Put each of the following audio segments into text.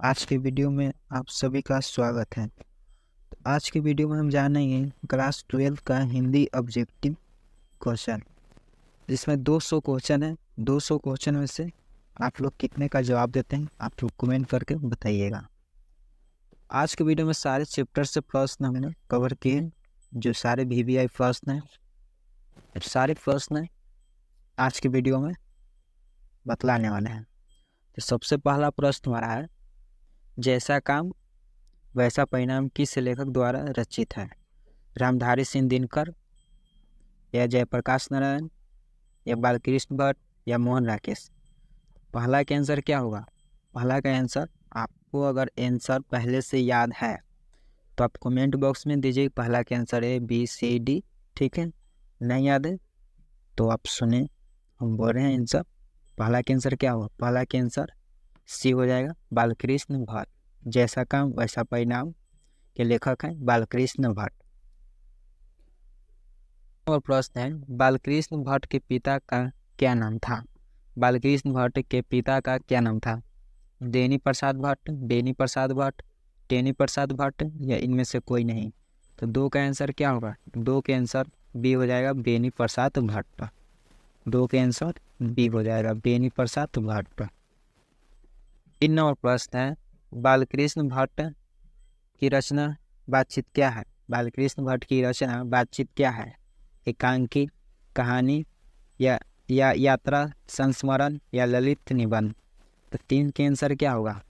आज के वीडियो में आप सभी का स्वागत है। तो आज के वीडियो में हम जानेंगे क्लास 12 का हिंदी ऑब्जेक्टिव क्वेश्चन, जिसमें 200 क्वेश्चन है। 200 क्वेश्चन में से आप लोग कितने का जवाब देते हैं, आप लोग कमेंट करके बताइएगा। आज के वीडियो में सारे चैप्टर से प्रश्न हमने कवर किए हैं, जो सारे VVI प्रश्न हैं। सारे प्रश्न आज के वीडियो में बतलाने वाले हैं। तो सबसे पहला प्रश्न हमारा है, जैसा काम वैसा परिणाम किस लेखक द्वारा रचित है? रामधारी सिंह दिनकर, या जयप्रकाश नारायण, या बालकृष्ण भट्ट, या मोहन राकेश? पहला का आंसर क्या होगा? पहला का आंसर, आपको अगर आंसर पहले से याद है तो आप कमेंट बॉक्स में दीजिए। पहला का आंसर है BCD, ठीक है। नहीं याद है तो आप सुने, हम बोल रहे हैं आंसर। पहला का आंसर क्या होगा? पहला का आंसर C हो जाएगा, बालकृष्ण भट्ट। जैसा काम वैसा परिणाम के लेखक हैं बालकृष्ण भट्ट। और प्रश्न है, बालकृष्ण भट्ट के पिता का क्या नाम था? बालकृष्ण भट्ट के पिता का क्या नाम था? देनी प्रसाद भट्ट, बेनी प्रसाद भट्ट, टेनी प्रसाद भट्ट, या इनमें से कोई नहीं? तो दो का आंसर क्या होगा? दो के आंसर B हो जाएगा, बेनी प्रसाद भट्ट। दो के आंसर B हो जाएगा, बेनी प्रसाद भट्ट। 3 नंबर प्रश्न है, बालकृष्ण भट्ट की रचना बातचीत क्या है? बालकृष्ण भट्ट की रचना बातचीत क्या है? एकांकी, कहानी, या यात्रा, संस्मरण, या ललित निबंध? तो 3 के आंसर क्या होगा?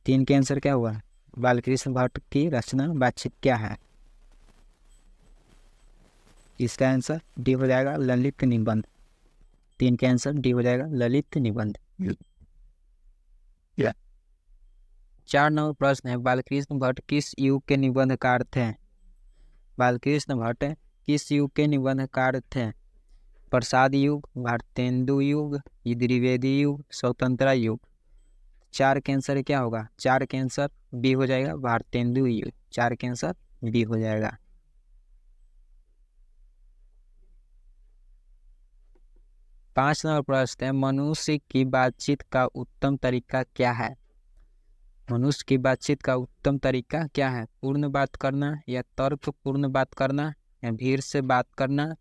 3 के आंसर क्या होगा? बालकृष्ण भट्ट की रचना बातचीत क्या है? इसका आंसर D हो जाएगा, ललित निबंध। 3 के आंसर D हो जाएगा, ललित निबंध। 4 नंबर प्रश्न है, बालकृष्ण भट्ट किस युग के निबंधकार थे? बालकृष्ण भट्ट किस युग के निबंधकार थे? प्रसाद युग, भारतेंदु युग, द्विवेदी युग, स्वतंत्रता युग? 4 के आंसर क्या होगा? 4 के आंसर B हो जाएगा, भारतेंदु युग। 4 के आंसर B हो जाएगा। 5 नंबर प्रश्न है, मनुष्य की बातचीत का उत्तम तरीका क्या है? मनुष्य की बातचीत का उत्तम तरीका क्या है? पूर्ण बात करना, या तर्क पूर्ण बात करना, या भीड़ से बात करना,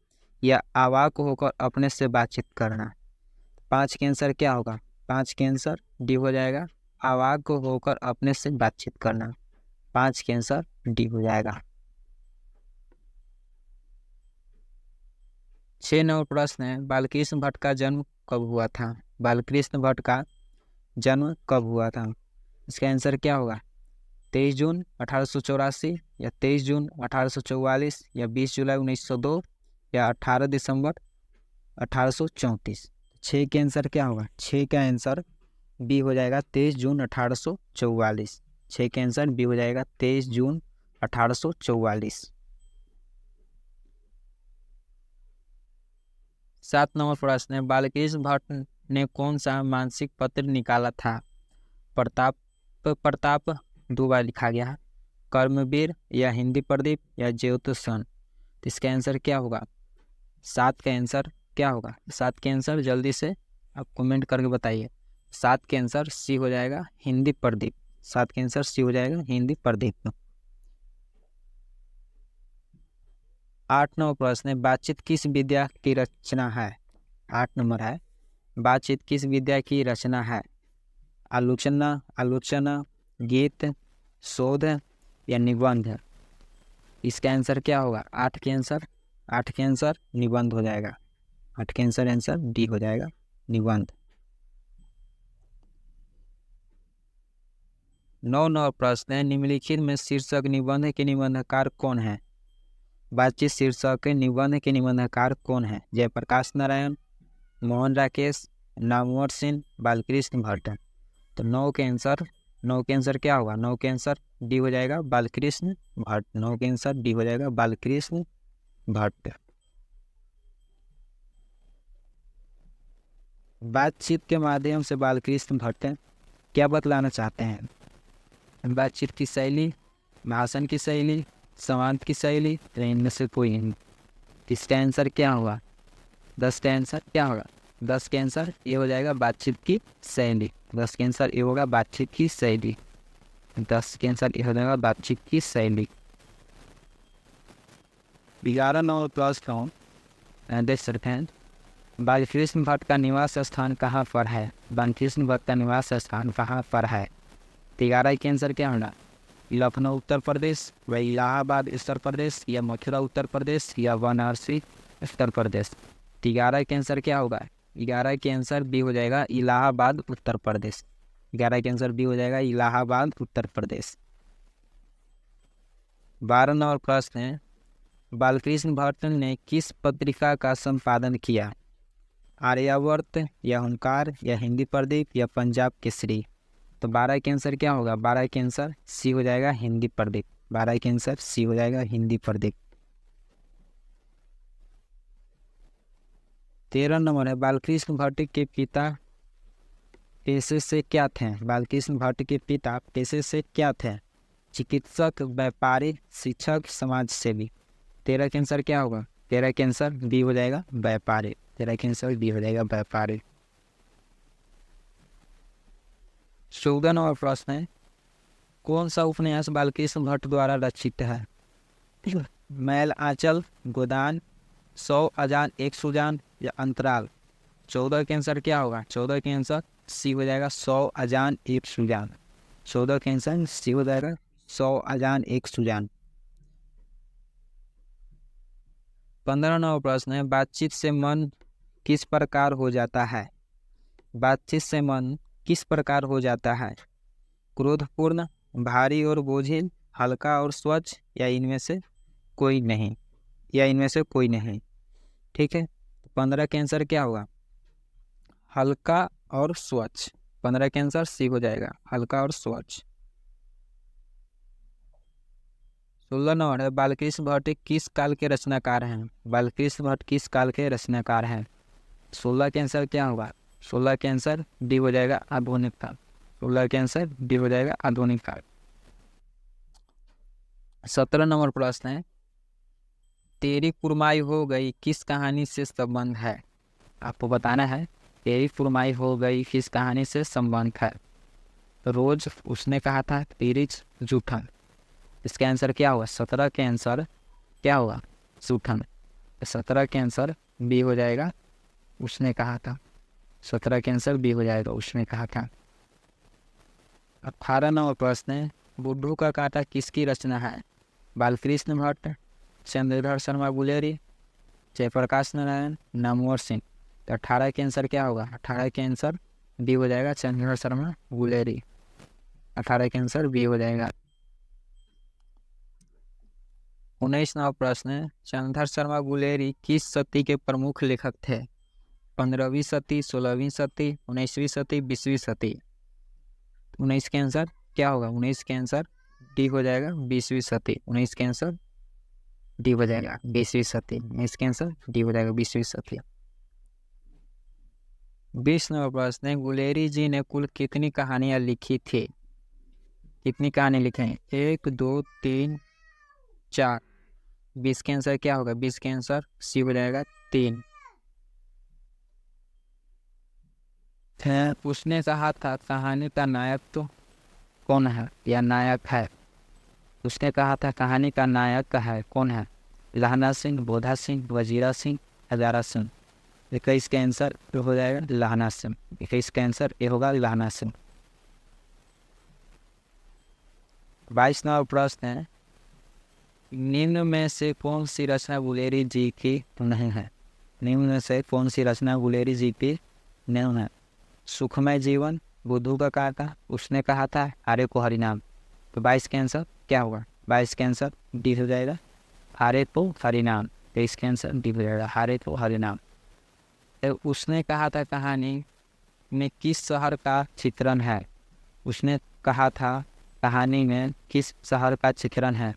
या अवाक होकर अपने से बातचीत करना? 5 के आंसर क्या होगा? 5 के आंसर D हो जाएगा, अवाक होकर अपने से बातचीत करना। 5 के आंसर D हो जाएगा। 6 नंबर प्रश्न है, बालकृष्ण भट्ट का जन्म कब हुआ था? बालकृष्ण भट्ट का जन्म कब हुआ था? इसका आंसर क्या होगा? 23 जून 1884, या 23 जून 1844, या 20 जुलाई 1902, या 18 दिसंबर 1834? 6 के आंसर क्या होगा? 6 का आंसर B हो जाएगा, 23 जून 1844। 6 के आंसर B हो जाएगा, 23 जून 1844। 7 नंबर प्रश्न है, बालकृष्ण भट्ट ने कौन सा मासिक पत्र निकाला था? प्रताप 2 बार लिखा गया है, कर्मवीर, या हिंदी प्रदीप, या ज्योतिषण? तो इसका आंसर क्या होगा? 7 का आंसर क्या होगा? 7 के आंसर जल्दी से आप कमेंट करके बताइए। 7 के आंसर C हो जाएगा, हिंदी प्रदीप। 7 के आंसर C हो जाएगा, हिंदी प्रदीप। 8 नंबर प्रश्न है, बातचीत किस विद्या की रचना है? 8 नंबर है, बातचीत किस विद्या की रचना है? आलोचना, गीत, शोध, या निबंध? इसका आंसर क्या होगा? 8 के आंसर निबंध हो जाएगा। 8 के आंसर D हो जाएगा, निबंध। 9 नंबर प्रश्न है, निम्नलिखित में शीर्षक निबंध के निबंधकार कौन है? बातचीत शीर्षक के निबंध के निबंधकार कौन है? जयप्रकाश नारायण, मोहन राकेश, नामवर सिंह, बालकृष्ण भट्ट? तो 9 के आंसर क्या होगा? 9 के आंसर D हो जाएगा, बालकृष्ण भट्ट। 9 के आंसर D हो जाएगा, बालकृष्ण भट्ट। बातचीत के माध्यम से बालकृष्ण भट्ट क्या बतलाना चाहते हैं? बातचीत की शैली, भाषण की शैली, संवाद की शैली, या इनमें से कोई नहीं? इसका आंसर क्या होगा? 10 का आंसर क्या होगा? 10 के आंसर ये हो जाएगा, बातचीत की शैली। 10 के आंसर ए होगा बातचीत की शैली। 10 के आंसर ए हो जाएगा बातचीत की शैली। 11 नंबर प्रश्न देख सकते हैं, बालकृष्ण भट्ट का निवास स्थान कहाँ पर है? बालकृष्ण भट्ट का निवास स्थान कहाँ पर है? 11 के आंसर क्या होगा? लखनऊ उत्तर प्रदेश, व इलाहाबाद उत्तर प्रदेश, या मथुरा उत्तर प्रदेश, या वाराणसी उत्तर प्रदेश। 11 के आंसर क्या होगा? 11 के आंसर बी हो जाएगा इलाहाबाद उत्तर प्रदेश। 11 के आंसर बी हो जाएगा इलाहाबाद उत्तर प्रदेश। 12 नंबर प्रश्न है, बालकृष्ण भट्ट ने किस पत्रिका का संपादन किया? आर्यावर्त, या हुंकार, या हिंदी प्रदीप, या पंजाब केसरी। तो 12 के आंसर क्या होगा? 12 के आंसर सी हो जाएगा हिंदी प्रदीप। 12 के आंसर सी हो जाएगा हिंदी प्रदीप। 13 नंबर है, बालकृष्ण भट्ट के पिता पेशे से क्या थे? बालकृष्ण भट्ट के पिता पेशे से क्या थे? चिकित्सक, व्यापारी, शिक्षक, समाज सेवी। 13 के आंसर क्या होगा? 13 के आंसर बी हो जाएगा व्यापारी। 13 के आंसर बी हो जाएगा व्यापारी। 14 नंबर प्रश्न है, कौन सा उपन्यास बालकृष्ण भट्ट द्वारा रचित है? मैल आंचल, गोदान, 100 अजान एक सुजान, या अंतराल। 14 के आंसर क्या होगा? 14 के आंसर सी हो जाएगा 100 अजान एक सुजान। 14 के आंसर सी हो जाएगा 100 अजान एक सुजान। 15 नंबर प्रश्न है, बातचीत से मन किस प्रकार हो जाता है? बातचीत से मन किस प्रकार हो जाता है? क्रोधपूर्ण, भारी और बोझिल, हल्का और स्वच्छ, या इनमें से कोई नहीं। या इनमें से कोई नहीं। ठीक है, 15 के आंसर क्या होगा? हल्का और स्वच्छ। 15 के आंसर सी हो जाएगा हल्का और स्वच्छ। 16 नंबर है, बालकृष्ण भट्ट किस काल के रचनाकार हैं? बालकृष्ण भट्ट किस काल के रचनाकार हैं? 16 के आंसर क्या होगा? 16 के आंसर डी हो जाएगा आधुनिक काल। 16 के आंसर डी हो जाएगा आधुनिक काल। 17 नंबर प्रश्न है, तेरी पुरमाई हो गई किस कहानी से संबंध है? आपको बताना है तेरी पुरमाई हो गई किस कहानी से संबंध है। रोज, उसने कहा था, तिरिच, जूठन। इसका आंसर क्या होगा? 17 के आंसर क्या होगा? जूठन। 17 के आंसर बी हो जाएगा उसने कहा था। 17 के आंसर बी हो जाएगा उसने कहा था। 18 नंबर प्रश्न है, बुड्ढू का कांटा किसकी रचना है? बालकृष्ण भट्ट, चंद्रधर शर्मा गुलेरी, जयप्रकाश नारायण, नामवर सिंह। तो 18 के आंसर क्या होगा? 18 के आंसर बी हो जाएगा चंद्रधर शर्मा गुलेरी। 18 के आंसर बी हो जाएगा। 19 नंबर प्रश्न है, चंद्रधर शर्मा गुलेरी किस सदी के प्रमुख लेखक थे? 15वीं सदी, 16वीं सदी, 19वीं सदी, 20वीं सदी। 19 के आंसर क्या होगा? 19 के आंसर डी हो जाएगा 20वीं सदी। 19 के आंसर डी हो जाएगा 20वीं सदी। 19 के आंसर डी हो जाएगा 20वीं सदी। 20 नंबर प्रश्न है, गुलेरी जी ने कुल कितनी कहानियां लिखी थी? कितनी कहानी लिखे हैं? 1, 2, 3, 4। 20 के आंसर क्या होगा? 20 के आंसर सी हो जाएगा 3। उसने कहा था कहानी का नायक तो कौन है या नायक है? उसने कहा था कहानी का नायक है कौन है? लहना सिंह, बोधा सिंह, वजीरा सिंह, हजारा सिंह। 21 का आंसर हो जाएगा लहना सिंह। 21 का आंसर ये होगा लहना सिंह। 22 नंबर प्रश्न है, निम्न में से कौन सी रचना गुलेरी जी की नहीं है? निम्न में से कौन सी रचना गुलेरी जी की नहीं है? सुखमय जीवन, बुद्धू का कांटा, उसने कहा था, आर्य को हरिनाम। तो 22 के आंसर क्या होगा? 22 के आंसर डी हो जाएगा आर्य को हरिनाम। 23 के आंसर डी हो जाएगा आर्य को हरिनाम। उसने कहा था कहानी में किस शहर का चित्रण है? उसने कहा था कहानी में किस शहर का चित्रण है?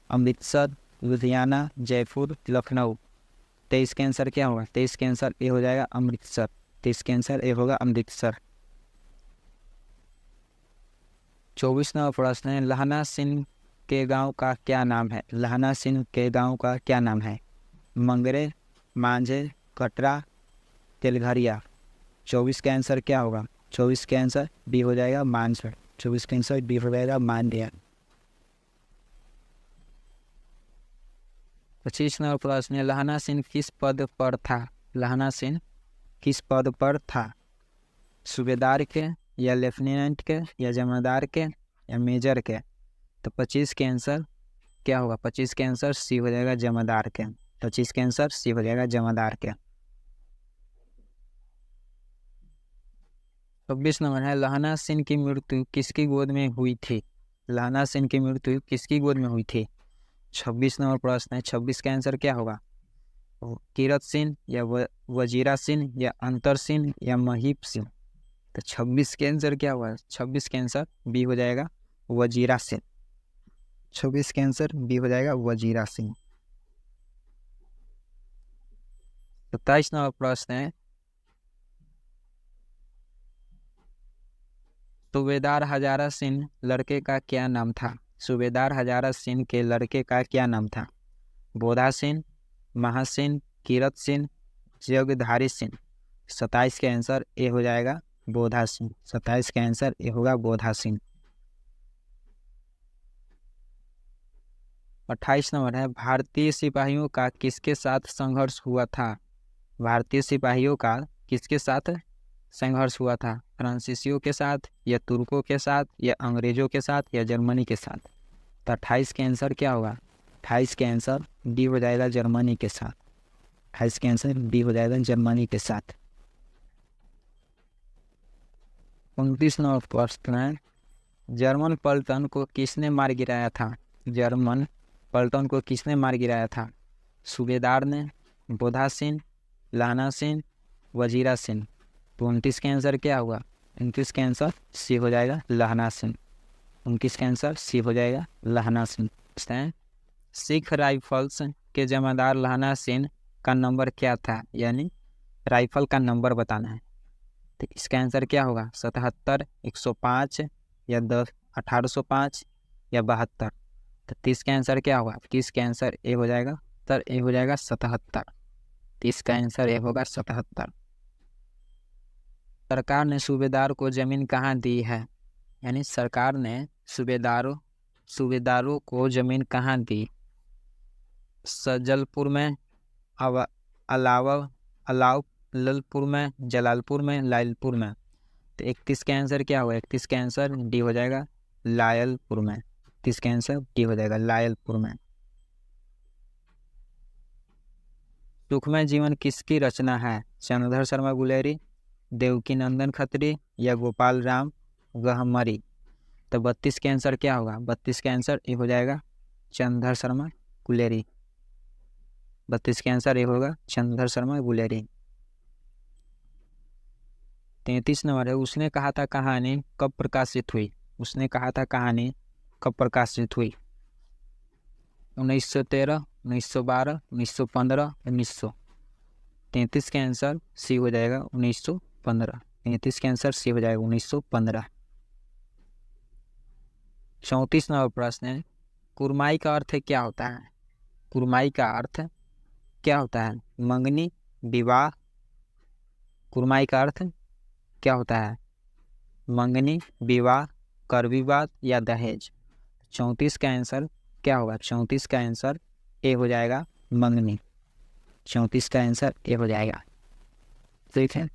अमृतसर, लुधियाना, जयपुर, लखनऊ। 23 के आंसर क्या होगा? 23 के आंसर ए हो जाएगा अमृतसर। 23 के आंसर ए होगा अमृतसर। 24 नंबर प्रश्न है, लहना सिंह के गांव का क्या नाम है? लहना सिंह के गांव का क्या नाम है? मंगरे, मांझे, कटरा, तेलघरिया। 24 का आंसर क्या होगा? 24 का आंसर बी हो जाएगा मानसर। 24 का आंसर बी हो जाएगा मानदेय। 25 नंबर प्रश्न है, लहना सिंह किस पद पर था? लहना सिंह किस पद पर था? सूबेदार के, या लेफ्टिनेंट के, या जमादार के, या मेजर के? तो 25 के आंसर क्या होगा? 25 के आंसर सी हो जाएगा जमादार के। 25 के आंसर सी हो जाएगा जमादार के। 26 नंबर है, लहना सिंह की मृत्यु किसकी गोद में हुई थी? लहना सिंह की मृत्यु किसकी गोद में हुई थी? 26 नंबर प्रश्न है। 26 का आंसर क्या होगा? कीरत सिंह, या वजीरा सिंह, या अंतर सिंह, या महीप सिंह? तो 26 के आंसर क्या हुआ? 26 के आंसर बी हो जाएगा वजीरा सिंह। 26 के आंसर बी हो जाएगा वजीरा सिंह। 27 नंबर प्रश्न है, सूबेदार हजारा सिंह लड़के का क्या नाम था? सूबेदार हजारा सिंह के लड़के का क्या नाम था? बोधा सिंह, महासिंह, कीरत सिंह, जगधारी सिंह? 27 के आंसर ए हो जाएगा बोधा सिंह। 27 का आंसर ए होगा बोधा सिंह। 28 नंबर है, भारतीय सिपाहियों का किसके साथ संघर्ष हुआ था? भारतीय सिपाहियों का किसके साथ संघर्ष हुआ था? फ्रांसीसियों के साथ, या तुर्कों के साथ, या अंग्रेजों के साथ, या जर्मनी के साथ? तो 28 के आंसर क्या होगा? 28 के आंसर डी हो जाएगा जर्मनी के साथ। 28 के आंसर डी हो जाएगा जर्मनी के साथ। 29 नंबर प्रश्न है, जर्मन पलटन को किसने मार गिराया था? जर्मन पलटन को किसने मार गिराया था? सूबेदार ने, बोधा सिंह, लहना सिंह, वजीरा सिंह? 29 के आंसर क्या हुआ? 29 के आंसर सी हो जाएगा लहना सिंह। 29 का आंसर सी हो जाएगा लहना सिंह। सिख राइफल्स के जमादार लहना सिंह का नंबर क्या था? यानी राइफल का नंबर बताना है। तो इसका आंसर क्या होगा? 77, 105, या 10, 1805, या 72? तो 30 का आंसर क्या होगा? 30 का आंसर ए हो जाएगा, सर ए हो जाएगा 77। 30 का आंसर ए होगा 77। सरकार ने सूबेदार को जमीन कहाँ दी है? यानी सरकार ने सूबेदारों को जमीन कहाँ दी? सजलपुर में, अलाउलपुर में, जलालपुर में, लायलपुर में? तो 31 का आंसर क्या होगा? 31 का आंसर डी हो जाएगा लायलपुर में। 31 का आंसर डी हो जाएगा लायलपुर में। सुखमय जीवन किसकी रचना है? चंद्रधर शर्मा गुलेरी, देवकी नंदन खत्री, या गोपाल राम गहमरी? तो 32 के आंसर क्या होगा? 32 के आंसर ए हो जाएगा चंद्रधर शर्मा गुलेरी। 32 के आंसर ए होगा चंद्रधर शर्मा गुलेरी। 33 नंबर है, उसने कहा था कहानी कब प्रकाशित हुई? उसने कहा था कहानी कब प्रकाशित हुई? 1913, 1912, 1915, 1900? 33 के आंसर सी हो जाएगा 1915। 33 के आंसर सी हो जाएगा 1915। 34 नंबर प्रश्न है, कुरमाई का अर्थ क्या होता है? कुरमाई का अर्थ क्या होता है? मंगनी, विवाह? कुरमाई का अर्थ क्या होता है? मंगनी, विवाह, कर विवाद, या दहेज? 34 का आंसर क्या होगा? 34 का आंसर ए हो जाएगा मंगनी। 34 का आंसर ए हो जाएगा। ठीक है।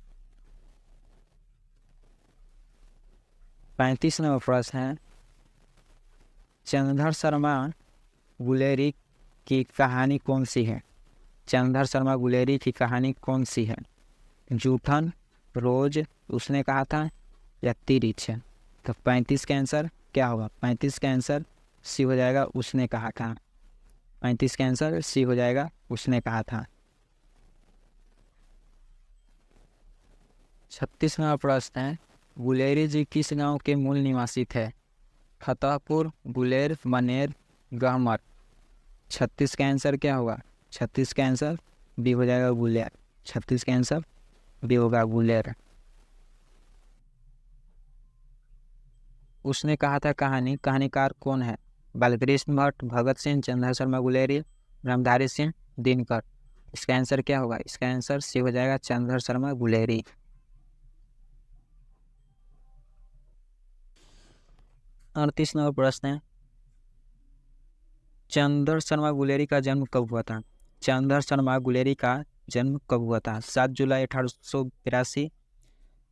35 नंबर प्रश्न है, चंद्रधर शर्मा गुलेरी की कहानी कौन सी है? चंद्रधर शर्मा गुलेरी की कहानी कौन सी है? जूठन, रोज, उसने कहा था, या तिरिच? तो 35 का आंसर क्या होगा? 35 का आंसर सी हो जाएगा उसने कहा था। 35 का आंसर सी हो जाएगा उसने कहा था। 36 नंबर प्रश्न है, गुलेरी जी किस गांव के मूल निवासी थे? फतेहपुर, गुलेर, मनेर, गहमर? 36 का आंसर क्या होगा? 36 का आंसर बी हो जाएगा गुलेर। 36 का आंसर बी होगा गुलेर। उसने कहा था कहानी, कहानीकार कौन है? बालकृष्ण भट्ट, भगत सिंह, चंद्रधर शर्मा गुलेरी, ब्रह्मधारी सिंह, दिनकर? इसका आंसर क्या होगा? इसका आंसर सी हो जाएगा चंद्रधर शर्मा गुलेरी। 38 नंबर प्रश्न है, चंद्र शर्मा गुलेरी का जन्म कब हुआ था? चंद्र शर्मा गुलेरी का जन्म कब हुआ था? 7 जुलाई 1882,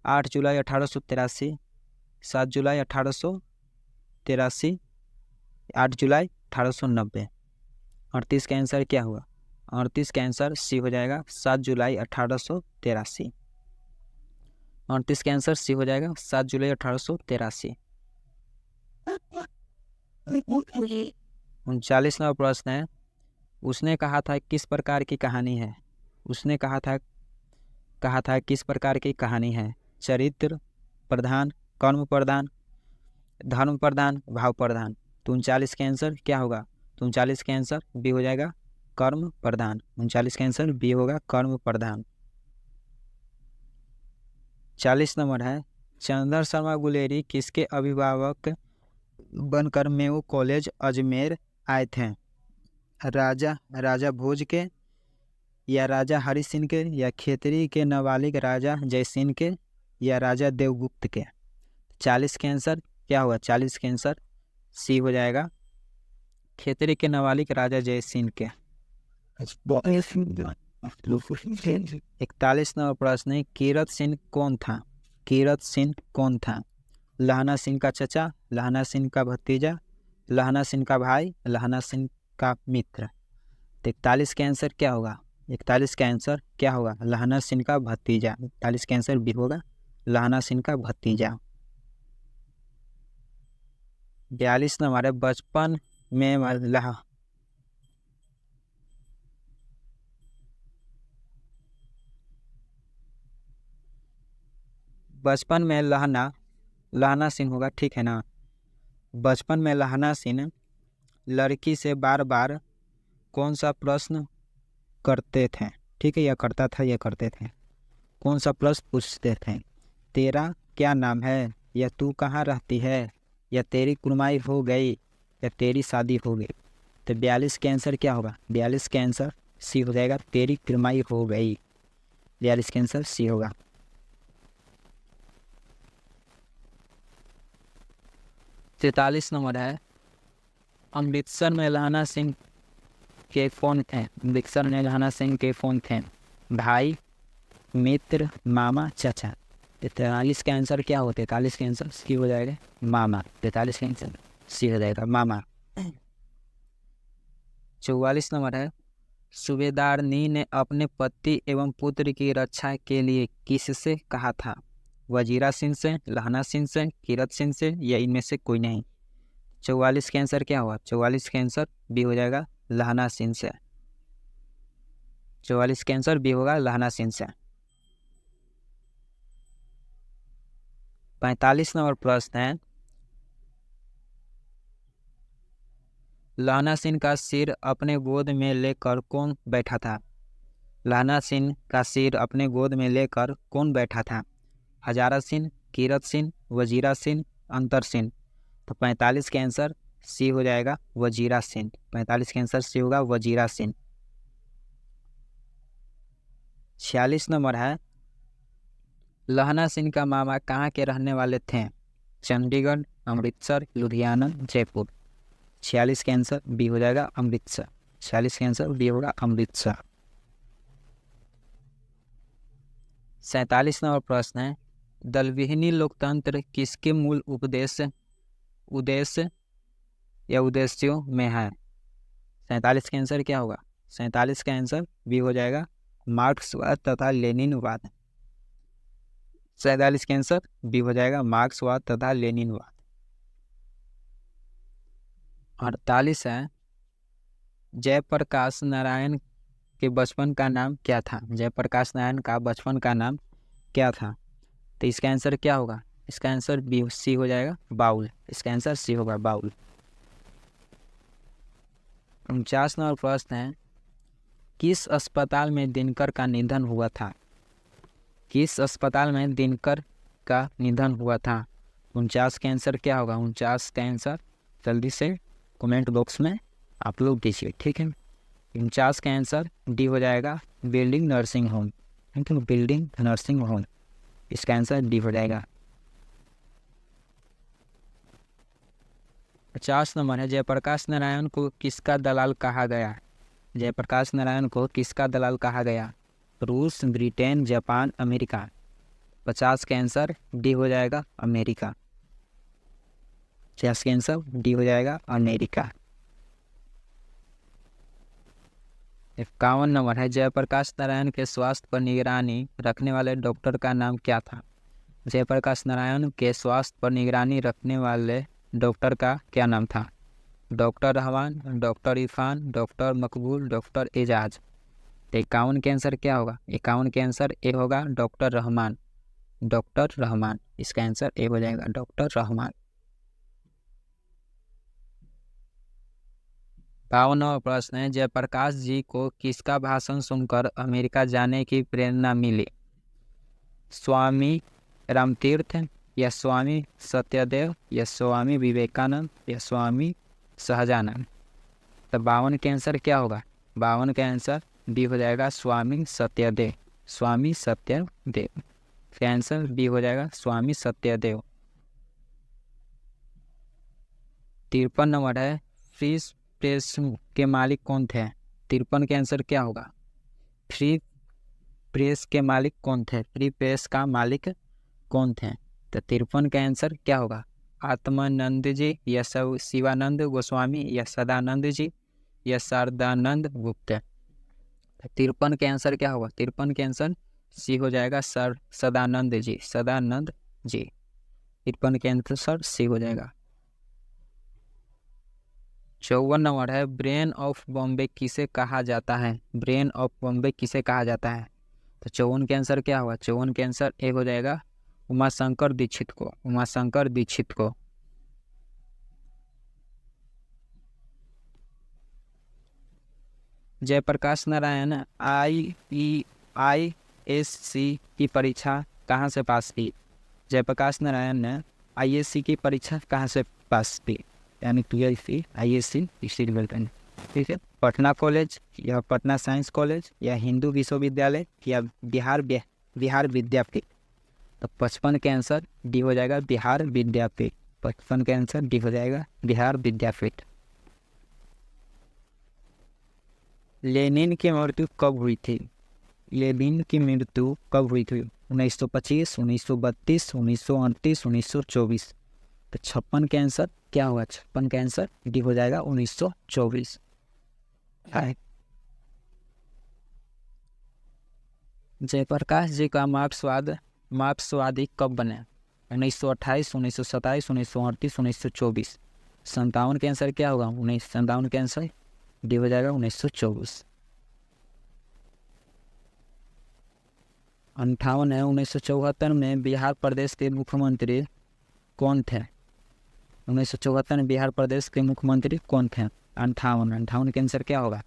8 जुलाई 1883, 7 जुलाई 1883, 8 जुलाई 1890। 38 का आंसर क्या हुआ? 38 का आंसर सी हो जाएगा, 7 जुलाई 1883। 38 का आंसर सी हो जाएगा, 7 जुलाई 1883। 39 नंबर प्रश्न है, उसने कहा था किस प्रकार की कहानी है? उसने कहा था किस प्रकार की कहानी है? चरित्र प्रधान, कर्म प्रधान, धर्म प्रधान, भाव प्रधान। तो 39 का आंसर क्या होगा? तो 39 का आंसर बी हो जाएगा, कर्म प्रधान। 39 का आंसर बी होगा, कर्म प्रधान। 40 नंबर है, चंद्र शर्मा गुलेरी किसके अभिभावक बनकर मेयो कॉलेज अजमेर आए थे? राजा भोज के, या राजा हरि सिंह के, या खेतरी के नाबालिग राजा जयसिंह के, या राजा देवगुप्त के। 40 के आंसर क्या होगा? 40 के आंसर सी हो जाएगा, खेतरी के नाबालिग राजा जयसिंह के। 41 नंबर प्रश्न है, कीरत सिंह कौन था? कीरत सिंह कौन था? लहना सिंह का चचा, लहना सिंह का भतीजा, लहना सिंह का भाई, लहना सिंह का मित्र। 41 का आंसर क्या होगा? 41 का आंसर क्या होगा? लहना सिंह का भतीजा। 41 का आंसर बी होगा, लहना सिंह का भतीजा। 42 नंबर है, बचपन में लहना सिंह होगा, ठीक है ना? बचपन में लहना सिंह लड़की से बार बार कौन सा प्रश्न करते थे? ठीक है, या करता था या करते थे। कौन सा प्रश्न पूछते थे? तेरा क्या नाम है, या तू कहाँ रहती है, या तेरी कुर्माई हो गई, या तेरी शादी हो गई। तो 42 के आंसर क्या होगा? 42 के आंसर सी हो जाएगा, तेरी कुर्माई हो गई। 42 के आंसर सी होगा। 43 नंबर है, अमृतसर में लहना सिंह के कौन थे? अमृतसर में लहना सिंह के कौन थे? भाई, मित्र, मामा, चाचा। 43 का आंसर क्या हो? 43 का आंसर सी हो जाएगा, मामा। 43 का आंसर सी हो जाएगा, मामा। 44 नंबर है, सूबेदारनी ने अपने पति एवं पुत्र की रक्षा के लिए किससे कहा था? वजीरा सिंह से, लहना सिंह से, कीरत सिंह से, या इनमें से कोई नहीं। 44 के आंसर क्या हुआ? 44 के आंसर बी हो जाएगा, लहना सिंह से। 44 के आंसर बी होगा, लहना सिंह से। 45 नंबर प्रश्न है, लहना सिंह का सिर अपने गोद में लेकर कौन बैठा था? लहना सिंह का सिर अपने गोद में लेकर कौन बैठा था? हजारा सिंह, कीरत सिंह, वजीरा सिंह, अंतर सिंह। तो 45 के आंसर सी हो जाएगा, वजीरा सिंह। 45 के आंसर सी होगा, वजीरा सिंह। 46 नंबर है, लहना सिंह का मामा कहाँ के रहने वाले थे? चंडीगढ़, अमृतसर, लुधियाना, जयपुर। 46 के आंसर बी हो जाएगा, अमृतसर। 46 के आंसर बी होगा, अमृतसर। 47 नंबर प्रश्न है, दलविहीनी लोकतंत्र किसके मूल उद्देश्य या उद्देश्यों में है? 47 का आंसर क्या होगा? 47 का आंसर बी हो जाएगा, मार्क्सवाद तथा लेनिनवाद। 47 का आंसर बी हो जाएगा, मार्क्सवाद तथा लेनिनवाद। 48 है, जयप्रकाश नारायण के बचपन का नाम क्या था? जयप्रकाश नारायण का बचपन का नाम क्या था? तो इसका आंसर क्या होगा? इसका आंसर बी सी हो जाएगा, बाउल। इसका आंसर सी होगा, बाउल। 49 नंबर प्रश्न है, किस अस्पताल में दिनकर का निधन हुआ था? किस अस्पताल में दिनकर का निधन हुआ था? 49 का आंसर क्या होगा? 49 का आंसर जल्दी से कमेंट बॉक्स में आप लोग दीजिए, ठीक है। 49 का आंसर डी हो जाएगा, बिल्डिंग नर्सिंग होम। ठीक है, बिल्डिंग नर्सिंग होम, इसका आंसर डी हो जाएगा। 50 नंबर है, जयप्रकाश नारायण को किसका दलाल कहा गया? जयप्रकाश नारायण को किसका दलाल कहा गया? रूस, ब्रिटेन, जापान, अमेरिका। 50 का आंसर डी हो जाएगा, अमेरिका। 50 का आंसर डी हो जाएगा, अमेरिका। 51 नंबर है, जयप्रकाश नारायण के स्वास्थ्य पर निगरानी रखने वाले डॉक्टर का नाम क्या था? जयप्रकाश नारायण के स्वास्थ्य पर निगरानी रखने वाले डॉक्टर का क्या नाम था? Doctor Rahman, doctor Irfan, doctor मकबूल, डॉक्टर एजाज। तो 51 के आंसर क्या होगा? 51 के आंसर ए होगा, डॉक्टर रहमान। डॉक्टर रहमान, इसका आंसर ए हो जाएगा, डॉक्टर रहमान। 52वां प्रश्न है, जयप्रकाश जी को किसका भाषण सुनकर अमेरिका जाने की प्रेरणा मिली? स्वामी रामतीर्थ, या स्वामी सत्यदेव, या स्वामी विवेकानंद, या स्वामी सहजानंद। तो 52 के आंसर क्या होगा? 52 का आंसर डी हो जाएगा, स्वामी सत्यदेव। स्वामी सत्यदेव का आंसर डी हो जाएगा, स्वामी सत्यदेव। 53 नंबर है, फ्री प्रेस के मालिक कौन थे? 53 के आंसर क्या होगा? फ्री प्रेस के मालिक कौन थे? फ्री प्रेस का मालिक कौन थे? तो 53 का आंसर क्या होगा? आत्मानंद जी, या शिवानंद गोस्वामी, या सदानंद जी, या शारदानंद गुप्त। 53 के आंसर क्या होगा? 53 के आंसर सी हो जाएगा, सर सदानंद जी। सदानंद जी। 53 के आंसर सी हो जाएगा। 54 नंबर है, ब्रेन ऑफ बॉम्बे किसे कहा जाता है? ब्रेन ऑफ बॉम्बे किसे कहा जाता है? तो 54 के आंसर क्या होगा? 54 के आंसर ए हो जाएगा, उमाशंकर दीक्षित को। उमाशंकर दीक्षित को। जयप्रकाश नारायण IASC की परीक्षा कहाँ से पास की? जयप्रकाश नारायण ने IASC की परीक्षा कहाँ से पास की? यानी 12वीं IASC पिछली रिजल्ट। ठीक है, पटना कॉलेज, या पटना साइंस कॉलेज, या हिंदू विश्वविद्यालय, या बिहार विद्यापीठ। तो 55 के आंसर डी हो जाएगा, बिहार विद्यापीठ। 55 के आंसर डी हो जाएगा, बिहार विद्यापीठ। लेनिन की मृत्यु कब हुई थी? लेनिन की मृत्यु कब हुई थी? 1925, 1932, 1938, 1924। तो 56 के आंसर क्या होगा? 56 का आंसर डी हो जाएगा, 1924। जयप्रकाश जी का मार्क्सवादी कब बने? 1928, 1927, 1938, 1924। 57 के आंसर क्या होगा? 57 के आंसर डी हो जाएगा, 1924। 58 है, 1974 में बिहार प्रदेश के मुख्यमंत्री कौन थे? 1974 में बिहार प्रदेश के मुख्यमंत्री कौन थे? 58 के आंसर क्या होगा?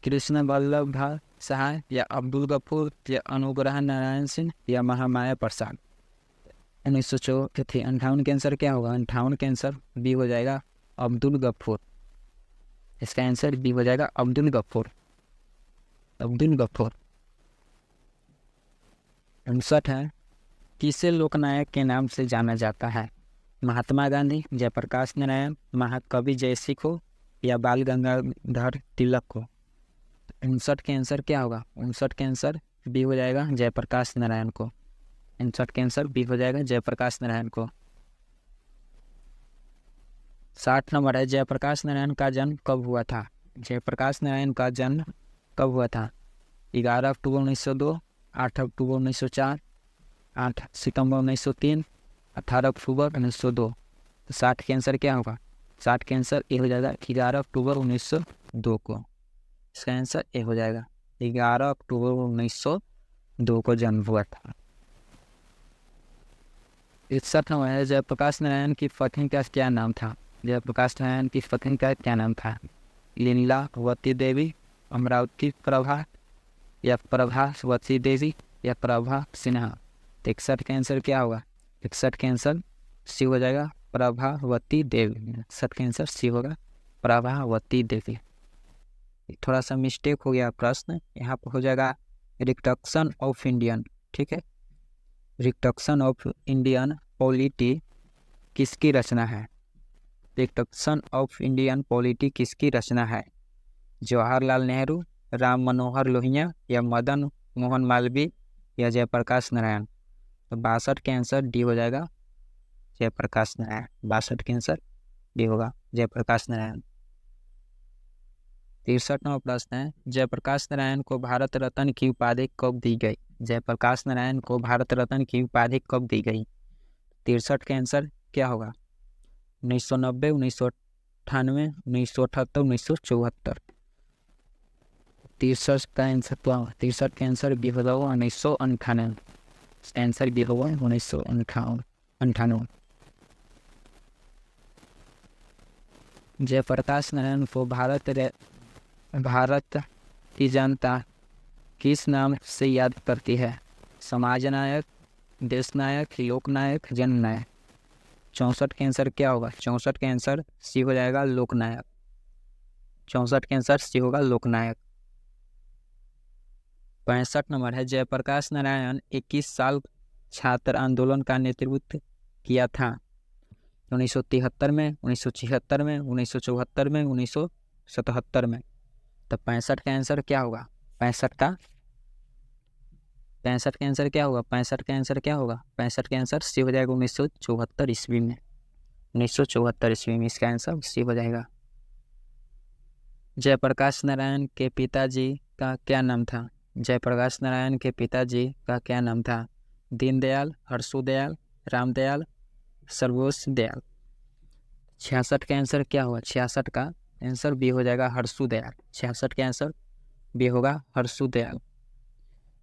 कृष्ण वल्लभ भाई सहाय, या अब्दुल गफूर, या अनुग्रह नारायण सिंह, या महामाया प्रसाद। 58 के आंसर क्या होगा? 58 के आंसर बी हो जाएगा, अब्दुल गफूर। इसका आंसर बी हो जाएगा, अब्दुल गफूर। अब्दुल गफूर। 59 है, किसे लोकनायक के नाम से जाना जाता है? महात्मा गांधी, जयप्रकाश नारायण, महाकवि जयसिंह, या बाल गंगाधर तिलक को। 59 के आंसर क्या होगा? 59 के आंसर बी हो जाएगा, जयप्रकाश नारायण को। 59 के आंसर बी हो जाएगा, जयप्रकाश नारायण को। 60 नंबर है, जयप्रकाश नारायण का जन्म कब हुआ था? जयप्रकाश नारायण का जन्म कब हुआ था? 11 अक्टूबर 1902, 8 अक्टूबर 1904, 8 सितंबर 1903, 18 अक्टूबर 1902। तो 60 के आंसर क्या होगा? 60 के आंसर ए हो जाएगा, 11 अक्टूबर 1902 को। इसका आंसर ए हो जाएगा, 11 अक्टूबर 1902 को जन्म हुआ था। 61 नंबर है, जयप्रकाश नारायण की पत्नी का क्या नाम था? जयप्रकाश नारायण की पत्नी का क्या नाम था? लीलावती देवी, अमरावती प्रभा, या प्रभावती देवी, या प्रभा सिन्हा। 61 का आंसर क्या होगा? 61 के आंसर सी हो जाएगा, प्रभावती देवी। 61 के आंसर सी होगा, प्रभावती देवी। थोड़ा सा मिस्टेक हो गया प्रश्न, यहाँ पर हो जाएगा रिडक्शन ऑफ इंडियन। ठीक है, रिडक्शन ऑफ इंडियन पॉलिटी किसकी रचना है? कॉन्स्टिट्यूशन ऑफ इंडियन पॉलिटी किसकी रचना है? जवाहरलाल नेहरू, राम मनोहर लोहिया या मदन मोहन मालवीय या जयप्रकाश नारायण? तो 62 के आंसर डी हो जाएगा, जयप्रकाश नारायण। 62 के आंसर डी होगा, जयप्रकाश नारायण। 63वां प्रश्न है, जयप्रकाश नारायण को भारत रत्न की उपाधि कब दी गई? जयप्रकाश नारायण को भारत रत्न की उपाधि कब दी गई? 63 के आंसर क्या होगा? 1990, 1998, 1978, 1974? 63 का आंसर क्या होगा? 63 के आंसर भी होगा 1998। आंसर भी होगा 1998। जयप्रकाश नारायण को भारत की जनता किस नाम से याद करती है? समाज नायक, देश नायक, लोक नायक, जन नायक? 64 के आंसर क्या होगा? 64 के आंसर सी हो जाएगा, लोकनायक। 64 के आंसर सी होगा, लोकनायक। 65 नंबर है, जयप्रकाश नारायण 21 साल छात्र आंदोलन का नेतृत्व किया था? 1973 में, 1976 में, 1974 में, 1977 में? तो 65 का आंसर क्या होगा? 65 का आंसर क्या होगा? 65 का आंसर क्या होगा? 65 का आंसर सी हो जाएगा, 1974 ईस्वी में। 1974 ईस्वी में इसका आंसर सी हो जाएगा। जयप्रकाश नारायण के पिताजी का क्या नाम था? जयप्रकाश नारायण के पिताजी का क्या नाम था? दीनदयाल, हर्षोदयाल, रामदयाल, सर्वोस दयाल? 66 का आंसर क्या होगा? 66 का आंसर बी हो जाएगा, हर्षोदयाल। 66 के आंसर बी होगा, हर्षोदयाल।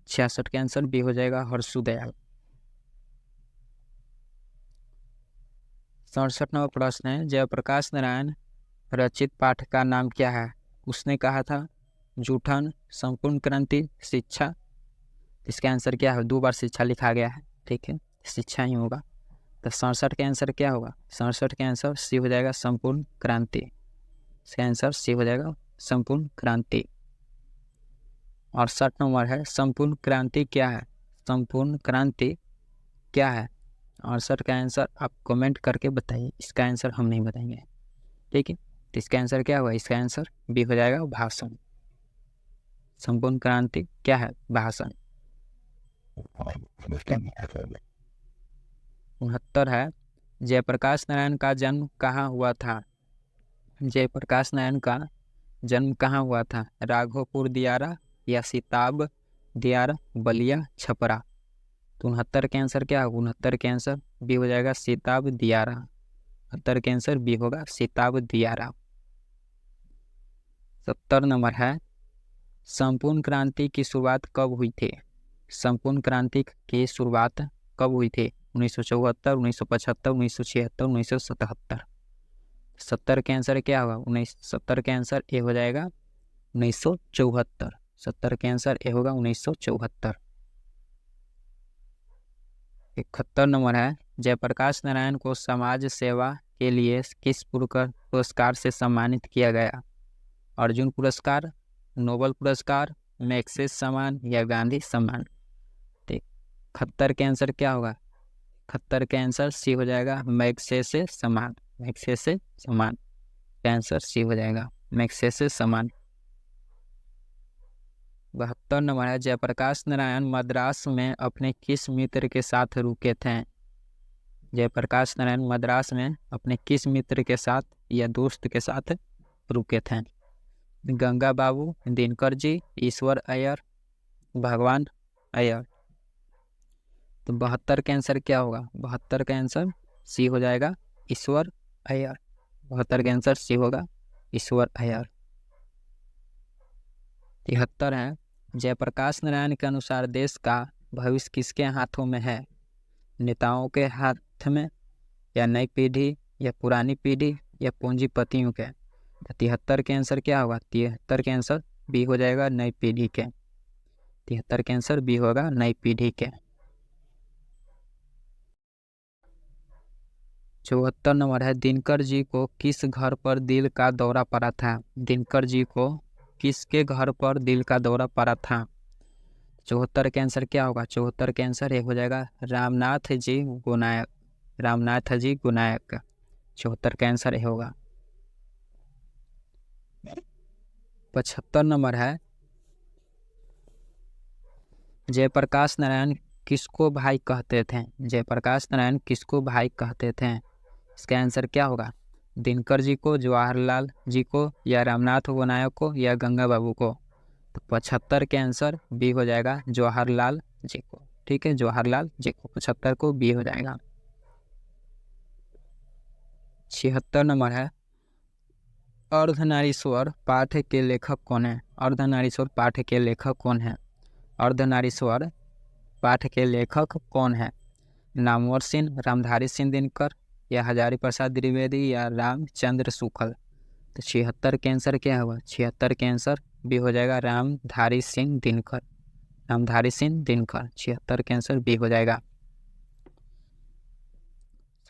66 के आंसर बी हो जाएगा, हर्षोदयाल। 67वां प्रश्न है, जयप्रकाश नारायण रचित पाठ का नाम क्या है? उसने कहा था, जूठन, संपूर्ण क्रांति, शिक्षा? इसका आंसर क्या है? 2 बार शिक्षा लिखा गया है, ठीक है, शिक्षा ही होगा। तो 67 के आंसर क्या होगा? 67 के आंसर सी हो जाएगा, संपूर्ण क्रांति। इसका आंसर सी हो जाएगा, संपूर्ण क्रांति। 68 नंबर है, संपूर्ण क्रांति क्या है? संपूर्ण क्रांति क्या है? 68 का आंसर आप कमेंट करके बताइए, इसका आंसर हम नहीं बताएंगे, ठीक है। तो इसका आंसर क्या होगा? इसका आंसर बी हो जाएगा, भाषण। संपूर्ण क्रांति क्या है? भाषण। 69 है, जयप्रकाश नारायण का जन्म कहाँ हुआ था? जयप्रकाश नारायण का जन्म कहाँ हुआ था? राघोपुर दियारा या सिताब दियारा, बलिया, छपरा? तो 69 के आंसर क्या होगा? 69 के आंसर बी हो जाएगा, सिताब दियारा। 69 के आंसर बी होगा, सिताब दियारा। 70 नंबर है, संपूर्ण क्रांति की शुरुआत कब हुई थी? संपूर्ण क्रांति की शुरुआत कब हुई थी? 1974, 1975, 1976, 1977? 70 के आंसर क्या होगा? 70 के आंसर ए हो जाएगा, 1974। 70 के आंसर ए होगा, 1974। 71 नंबर है, जयप्रकाश नारायण को समाज सेवा के लिए किस पुरस्कार से सम्मानित किया गया? अर्जुन पुरस्कार, नोबल पुरस्कार, मैग्सेसे सम्मान या गांधी सम्मान? 71 के आंसर क्या होगा? 71 के आंसर सी हो जाएगा, मैग्सेसे सम्मान। मैग्सेसे सम्मान का आंसर सी हो जाएगा, मैग्सेसे सम्मान। 72 नंबर है, जयप्रकाश नारायण मद्रास में अपने किस मित्र के साथ रुके थे? जयप्रकाश नारायण मद्रास में अपने किस मित्र के साथ या दोस्त के साथ रुके थे? गंगा बाबू, दिनकर जी, ईश्वर अय्यर, भगवान अय्यर? तो 72 के आंसर क्या होगा? 72 का आंसर सी हो जाएगा, ईश्वर अय्यर। 72 का आंसर सी होगा, ईश्वर अय्यर। 73 है, जयप्रकाश नारायण के अनुसार देश का भविष्य किसके हाथों में है? नेताओं के हाथ में या नई पीढ़ी या पुरानी पीढ़ी या पूंजीपतियों के? 73 के आंसर क्या होगा? 73 के आंसर बी हो जाएगा, नई पीढ़ी के। 73 के आंसर बी होगा, नई पीढ़ी के। 74 नंबर है, दिनकर जी को किस घर पर दिल का दौरा पड़ा था? दिनकर जी को किसके घर पर दिल का दौरा पड़ा था? 74 के आंसर क्या होगा? 74 के आंसर ये हो जाएगा, रामनाथ जी गोनायक। रामनाथ जी गोनायक। 74 का आंसर ये होगा। 75 नंबर है, जयप्रकाश नारायण किसको भाई कहते थे? जयप्रकाश नारायण किसको भाई कहते थे? इसका आंसर क्या होगा? दिनकर जी को, जवाहरलाल जी को, या रामनाथ गोनायक को, या गंगा बाबू को? तो 75 के आंसर बी हो जाएगा, जवाहरलाल जी को। ठीक है, जवाहरलाल जी को, 75 को बी हो जाएगा। 76 नंबर है, अर्धनारीश्वर पाठ के लेखक कौन है? अर्धनारीश्वर पाठ के लेखक कौन है? अर्धनारीश्वर पाठ के लेखक कौन है? नामवर सिंह, रामधारी सिंह दिनकर, या हजारी प्रसाद द्विवेदी, या रामचंद्र शुक्ल? तो 76 के आंसर क्या होगा? 76 के आंसर बी हो जाएगा, रामधारी सिंह दिनकर। रामधारी सिंह दिनकर, 76 के आंसर बी हो जाएगा।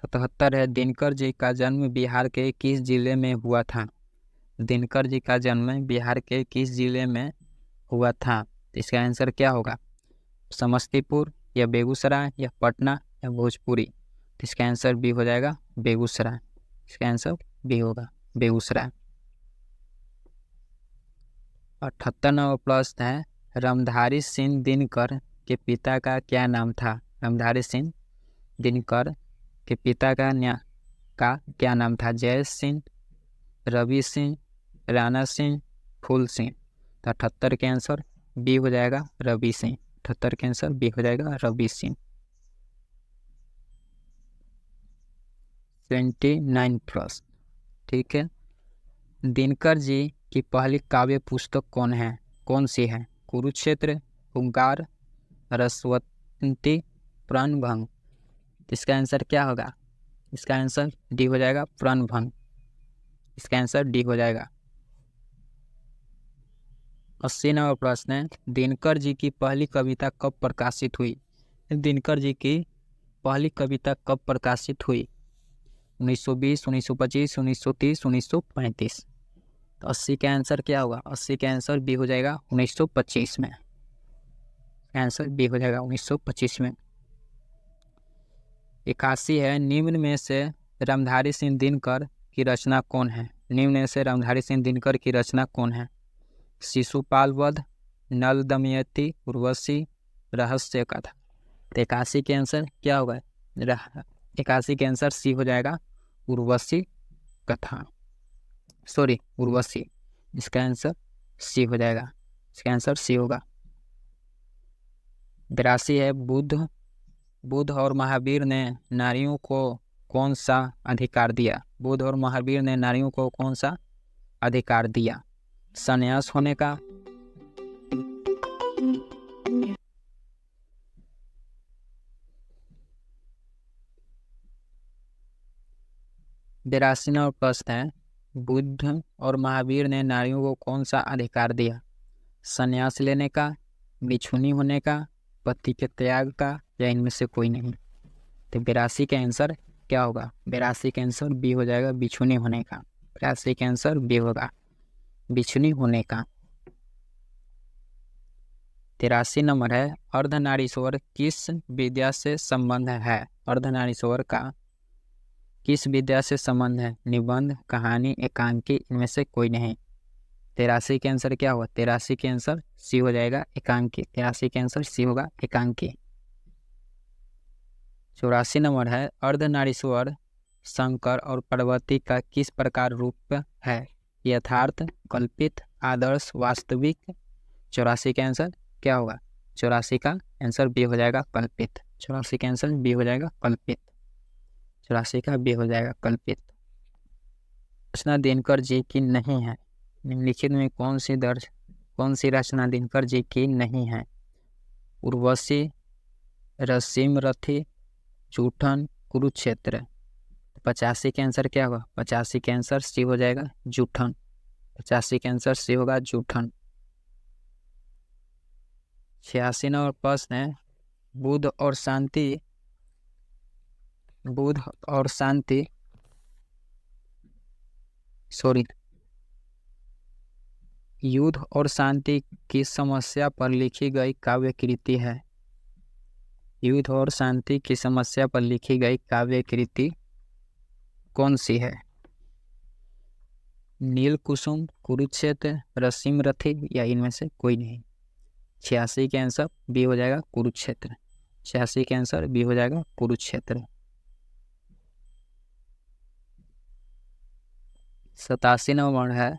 77 है, दिनकर जी का जन्म बिहार के किस जिले में हुआ था? दिनकर जी का जन्म बिहार के किस जिले में हुआ था? तो इसका आंसर क्या होगा? समस्तीपुर, या बेगूसराय, या पटना, या भोजपुरी? तो इसका आंसर बी हो जाएगा, बेगूसराय। इसका आंसर बी होगा, बेगूसराय। 78 नंबर प्रश्न है, रामधारी सिंह दिनकर के पिता का क्या नाम था? रामधारी सिंह दिनकर के पिता का क्या नाम था? जय सिंह, रवि सिंह, राणा सिंह, फूल सिंह? तो 78 के आंसर बी हो जाएगा, रवि सिंह। 78 के आंसर बी हो जाएगा, रवि सिंह। 29 प्रश्न, ठीक है। दिनकर जी की पहली काव्य पुस्तक कौन सी है? कुरुक्षेत्र, हुंकार, रसवंती, प्रणभंग? इसका आंसर क्या होगा? इसका आंसर डी हो जाएगा, प्रणभंग। इसका आंसर डी हो जाएगा। 80 नंबर प्रश्न है, दिनकर जी की पहली कविता कब प्रकाशित हुई? दिनकर जी की पहली कविता कब प्रकाशित हुई? 1920, 1925, 1930, 1935? तो 80 का आंसर क्या होगा? 80 का आंसर बी हो जाएगा, 1925 में। आंसर बी हो जाएगा, 1925 में। 81 है, निम्न में से रामधारी सिंह दिनकर की रचना कौन है? निम्न में से रामधारी सिंह दिनकर की रचना कौन है? शिशुपाल वध, नल दमयंती, उर्वशी, रहस्य कथा? तो 81 के आंसर क्या होगा? 81 के आंसर सी हो जाएगा, उर्वशी कथा। सॉरी, उर्वशी। इसका आंसर सी हो जाएगा। इसका आंसर सी होगा। 82 है, बुद्ध और महावीर ने नारियों को कौन सा अधिकार दिया? बुद्ध और महावीर ने नारियों को कौन सा अधिकार दिया? संन्यास होने का, बेरासी नंबर प्रश्न है, बुद्ध और महावीर ने नारियों को कौन सा अधिकार दिया? संन्यास लेने का, बिछुनी होने का, पति के त्याग का, या इनमें से कोई नहीं? तो 82 का आंसर क्या होगा? 82 का आंसर बी हो जाएगा, बिछुनी होने का। 82 का आंसर बी होगा, बिछुनी होने का। 83 नंबर है, अर्धनारीश्वर किस विद्या से संबंध है? अर्धनारीश्वर का किस विद्या से संबंध है? निबंध, कहानी, एकांकी, इनमें से कोई नहीं? 83 के आंसर क्या होगा? 83 के आंसर सी हो जाएगा, एकांकी। 83 के आंसर सी होगा, एकांकी। 84 नंबर है, अर्धनारीश्वर शंकर और पार्वती का किस प्रकार रूप है? यथार्थ, कल्पित, आदर्श, वास्तविक? 84 का आंसर क्या होगा? 84 का आंसर बी हो जाएगा, कल्पित। 84 का आंसर बी हो जाएगा, कल्पित। 84 का बी हो जाएगा, कल्पित। रचना दिनकर जी की नहीं है, निम्नलिखित में कौन सी रचना दिनकर जी की नहीं है? उर्वशी, रसीम रथी, जूठन, कुरुक्षेत्र? 85 के आंसर क्या होगा? 85 के आंसर सी हो जाएगा, जूठन। 85 के आंसर सी होगा, जूठन। 86 नंबर प्रश्न है, बुद्ध और शांति युद्ध और शांति की समस्या पर लिखी गई काव्य कृति है? युद्ध और शांति की समस्या पर लिखी गई काव्य कृति कौन सी है? नील कुसुम, कुरुक्षेत्र, रसीम रथी या इनमें से कोई नहीं। 86 के आंसर बी हो जाएगा कुरुक्षेत्र। 86 के आंसर बी हो जाएगा कुरुक्षेत्र। 87 नंबर है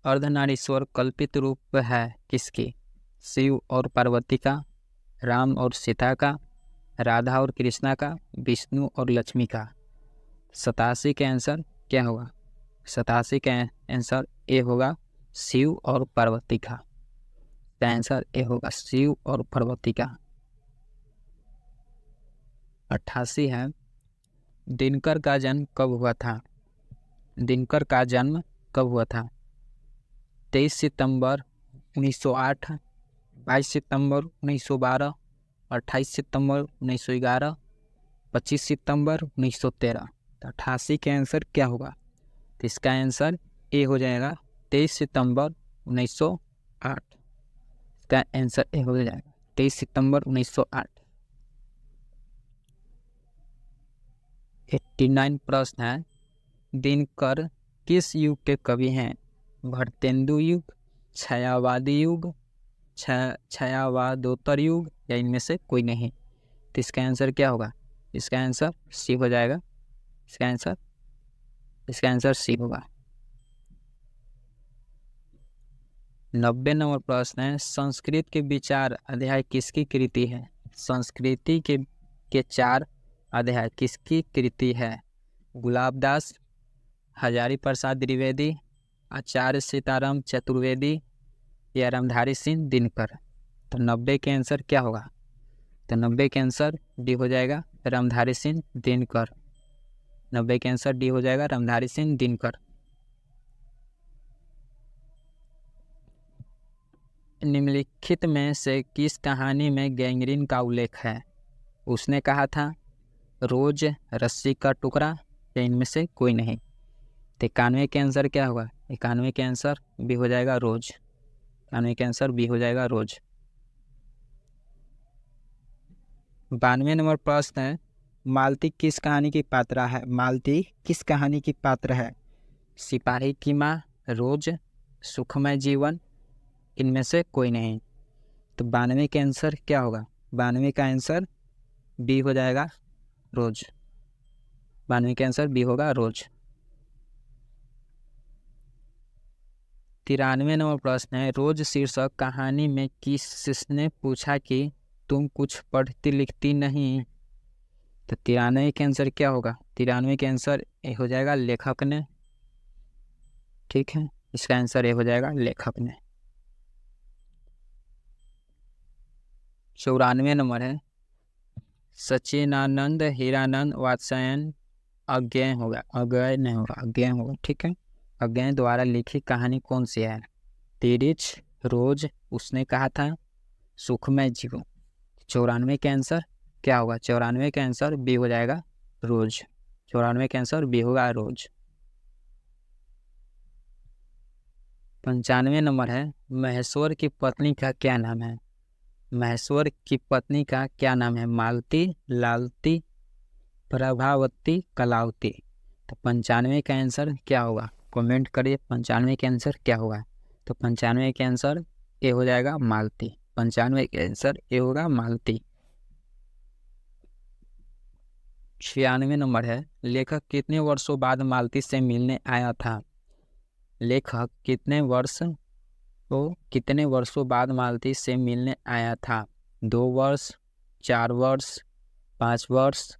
अर्धनारीश्वर कल्पित रूप है किसकी? शिव और पार्वती का, राम और सीता का, राधा और कृष्णा का, विष्णु और लक्ष्मी का। 87 के आंसर क्या होगा? 87 का आंसर ए होगा शिव और पार्वती का। आंसर ए होगा शिव और पार्वती का। 88 है दिनकर का जन्म कब हुआ था? दिनकर का जन्म कब हुआ था? 23 सितंबर 1908, 22 सितंबर 1912, 28 सितंबर 1911, 25 सितंबर 1913। तो 88 के आंसर क्या होगा? तो इसका आंसर ए हो जाएगा 23 सितंबर 1908। इसका आंसर ए हो जाएगा 23 सितंबर 1908। 89 प्रश्न है दिनकर किस युग के कवि हैं? भरतेंदु युग, छायावादी युग, छायावादोत्तर युग या इनमें से कोई नहीं। तो इसका आंसर क्या होगा? इसका आंसर सी हो जाएगा। इसका आंसर सी होगा। 90 नंबर प्रश्न है संस्कृत के विचार अध्याय किसकी कृति है? संस्कृति के 4 अध्याय किसकी कृति है? गुलाबदास, हजारी प्रसाद द्विवेदी, आचार्य सीताराम चतुर्वेदी या रामधारी सिंह दिनकर। तो 90 के आंसर क्या होगा? तो 90 के आंसर डी हो जाएगा रामधारी सिंह दिनकर। 90 के आंसर डी हो जाएगा रामधारी सिंह दिनकर। निम्नलिखित में से किस कहानी में गैंग्रीन का उल्लेख है? उसने कहा था, रोज, रस्सी का टुकड़ा या इनमें से कोई नहीं। तो 91 के आंसर क्या होगा? 91 के आंसर बी हो जाएगा रोज। 91 के आंसर बी हो जाएगा रोज। 92 नंबर प्रश्न है मालती किस कहानी की पात्र है? मालती किस कहानी की पात्र है? सिपाही की माँ, रोज, सुखमय जीवन, इनमें से कोई नहीं। तो 92 के आंसर क्या होगा? 92 का आंसर बी हो जाएगा रोज। 92 के आंसर बी होगा रोज। 93 नंबर प्रश्न है रोज शीर्षक कहानी में किसने पूछा कि तुम कुछ पढ़ती लिखती नहीं? तो 93 के आंसर क्या होगा? 93 के आंसर ए हो जाएगा लेखक ने। ठीक है, इसका आंसर ए हो जाएगा लेखक ने। 94 नंबर है सचिनानंद हीरानंद वात्स्यायन अज्ञेय होगा, अज्ञेय नहीं होगा, अज्ञेय होगा। ठीक है, अज्ञेय द्वारा लिखी कहानी कौन सी है? तिरिच, रोज, उसने कहा था, सुखमय जीवन। 94 के आंसर क्या होगा? 94 के आंसर बी हो जाएगा रोज। 94 के आंसर बी होगा रोज। 95 नंबर है महेश्वर की पत्नी का क्या नाम है? महेश्वर की पत्नी का क्या नाम है? मालती, लालती, प्रभावती, कलावती। तो 95 का आंसर क्या होगा? कमेंट करिए 95 के आंसर क्या होगा। तो 95 के आंसर ए हो जाएगा मालती। 95 के आंसर ए होगा मालती। 96 नंबर है लेखक कितने वर्षों बाद मालती से मिलने आया था? लेखक कितने वर्षों बाद मालती से मिलने आया था? 2 वर्ष, 4 वर्ष, 5 वर्ष,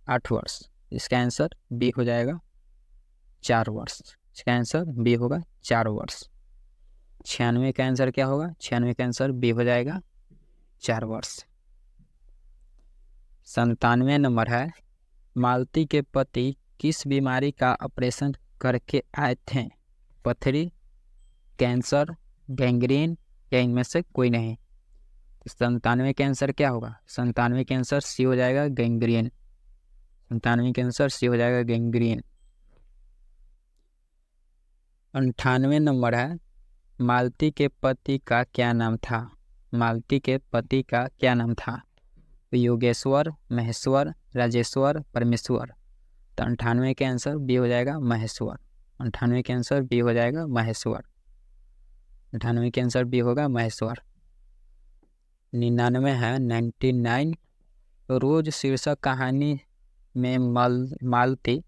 8 वर्ष। इसका आंसर बी हो जाएगा 4 वर्ष। इसका आंसर बी होगा 4 वर्ष। 96 का आंसर क्या होगा? 96 का आंसर बी हो जाएगा 4 वर्ष। 97 नंबर है मालती के पति किस बीमारी का ऑपरेशन करके आए थे? पथरी, कैंसर, गैंग्रीन या इनमें से कोई नहीं। 97 के आंसर क्या होगा? 97 के आंसर सी हो जाएगा गैंग्रीन। 97 के आंसर सी हो जाएगा गैंग्रीन। 98 नंबर है मालती के पति का क्या नाम था? मालती के पति का क्या नाम था? योगेश्वर, महेश्वर, राजेश्वर, परमेश्वर। तो 98 के आंसर बी हो जाएगा महेश्वर। 98 के आंसर बी हो जाएगा महेश्वर। 98 के आंसर बी होगा महेश्वर। 99 है 99। रोज शीर्षक कहानी में मालती,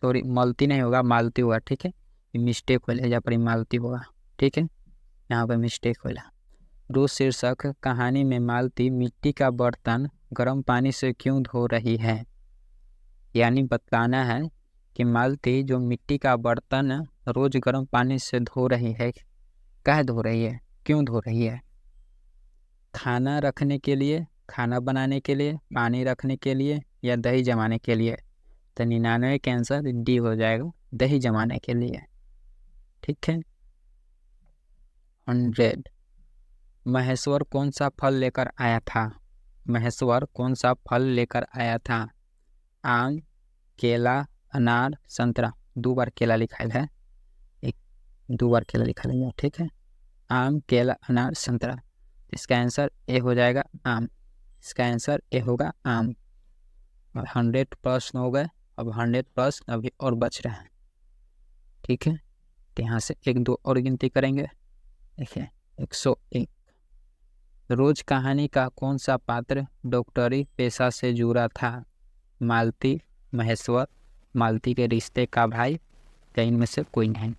सॉरी मालती नहीं होगा, मालती होगा, ठीक है, मिस्टेक हो यहाँ पर मालती होगा, ठीक है, यहाँ पर मिस्टेक हो। रोज शीर्षक कहानी में मालती मिट्टी का बर्तन गर्म पानी से क्यों धो रही है। यानी बताना है कि मालती जो मिट्टी का बर्तन रोज गर्म पानी से धो रही है, कह धो रही है, क्यों धो रही है। खाना रखने के लिए, खाना बनाने के लिए, पानी रखने के लिए, या दही जमाने के लिए। तो 99 के आंसर डी हो जाएगा, दही जमाने के लिए, ठीक है। 100। महेश्वर कौन सा फल लेकर आया था। महेश्वर कौन सा फल लेकर आया था। आम, केला, अनार, संतरा। 2 बार केला लिखा है, 2 बार केला लिखा है, ठीक है। आम, केला, अनार, संतरा। इसका आंसर ए हो जाएगा आम। इसका आंसर ए होगा आम। 100 प्रश्न हो गए, अब 100 प्रश्न अभी और बच रहे हैं, ठीक है। तो यहाँ से 1-2 और गिनती करेंगे। देखिए 101। रोज कहानी का कौन सा पात्र डॉक्टरी पेशा से जुड़ा था। मालती, महेश्वर, मालती के रिश्ते का भाई, या इनमें से कोई नहीं।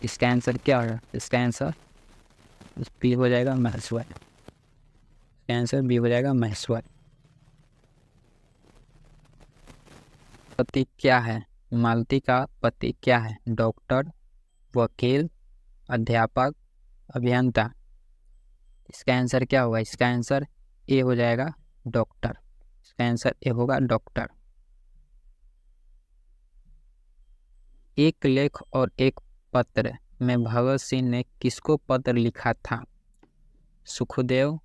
इसका आंसर क्या होगा। इसका आंसर बी हो जाएगा महेश्वर। इसका आंसर बी हो जाएगा महेश्वर। पति क्या है। मालती का पति क्या है। डॉक्टर, वकील, अध्यापक, अभियंता। इसका आंसर क्या होगा। इसका आंसर ए हो जाएगा डॉक्टर। इसका आंसर ए होगा डॉक्टर। एक लेख और एक पत्र में भगत सिंह ने किसको पत्र लिखा था। सुखदेव,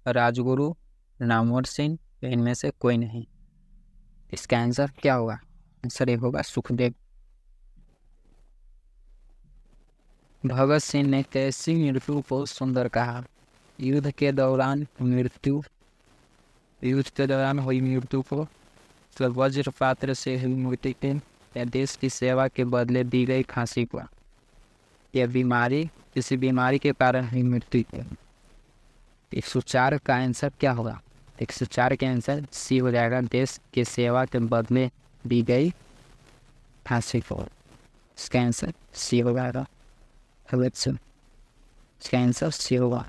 राजगुरु, नामवर सिंह, इनमें से कोई नहीं। इसका आंसर क्या होगा। आंसर ए होगा सुखदेव। भगत सिंह ने कैसी मृत्यु को सुंदर कहा। युद्ध के दौरान हुई मृत्यु को, वज्रपात से हुई मृत्यु को, या देश की सेवा के बदले दी गई फांसी को, या बीमारी, किसी बीमारी के कारण हुई मृत्यु को। 104 का आंसर क्या होगा। 104 के आंसर सी हो जाएगा, देश के सेवा के बदले दी गई फांसी को। इसका आंसर सी हो जाएगा। इसका आंसर सी होगा।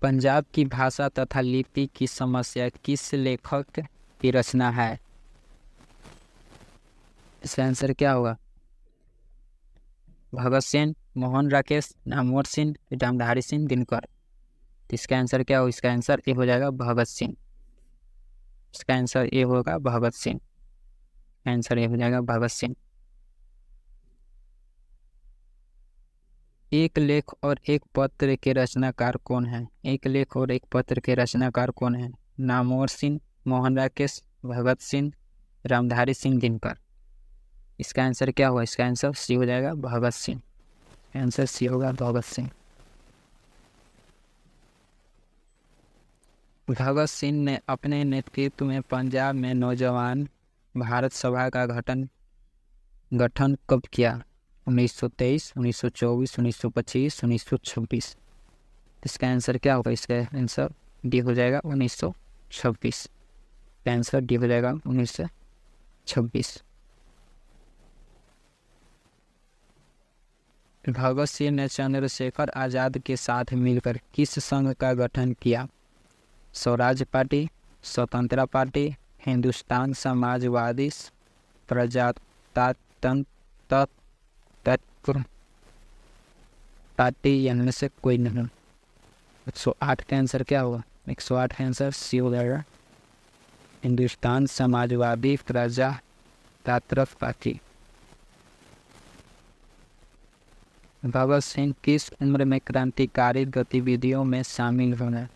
पंजाब की भाषा तथा लिपि की समस्या किस लेखक की रचना है। इसका आंसर क्या होगा। भगत सिंह, मोहन राकेश, नामवर सिंह, रामधारी सिंह दिनकर। इसका आंसर क्या होगा। इसका आंसर ए हो जाएगा भगत सिंह। इसका आंसर ए होगा भगत सिंह। आंसर ए हो जाएगा भगत सिंह। एक लेख और एक पत्र के रचनाकार कौन है। एक लेख और एक पत्र के रचनाकार कौन है। नामवर सिंह, मोहन राकेश, भगत सिंह, रामधारी सिंह दिनकर। इसका आंसर क्या होगा। इसका आंसर सी हो जाएगा भगत सिंह। आंसर सी होगा भगत सिंह। भगत सिंह ने अपने नेतृत्व में पंजाब में नौजवान भारत सभा का गठन कब किया। 1923, 1924, 1925, 1926। इसका आंसर क्या होगा। इसका आंसर डी हो जाएगा 1926। आंसर डी हो जाएगा 1926। भगत सिंह ने चंद्रशेखर आजाद के साथ मिलकर किस संघ का गठन किया। स्वराज पार्टी, स्वतंत्रता पार्टी, हिंदुस्तान समाजवादी प्रजातंत्र पार्टी, इनमें से कोई नहीं। 108 का आंसर क्या होगा। 108 का आंसर सी हो जाएगा हिंदुस्तान समाजवादी प्रजातंत्र पार्टी। भगत सिंह किस उम्र में क्रांतिकारी गतिविधियों में शामिल हुए।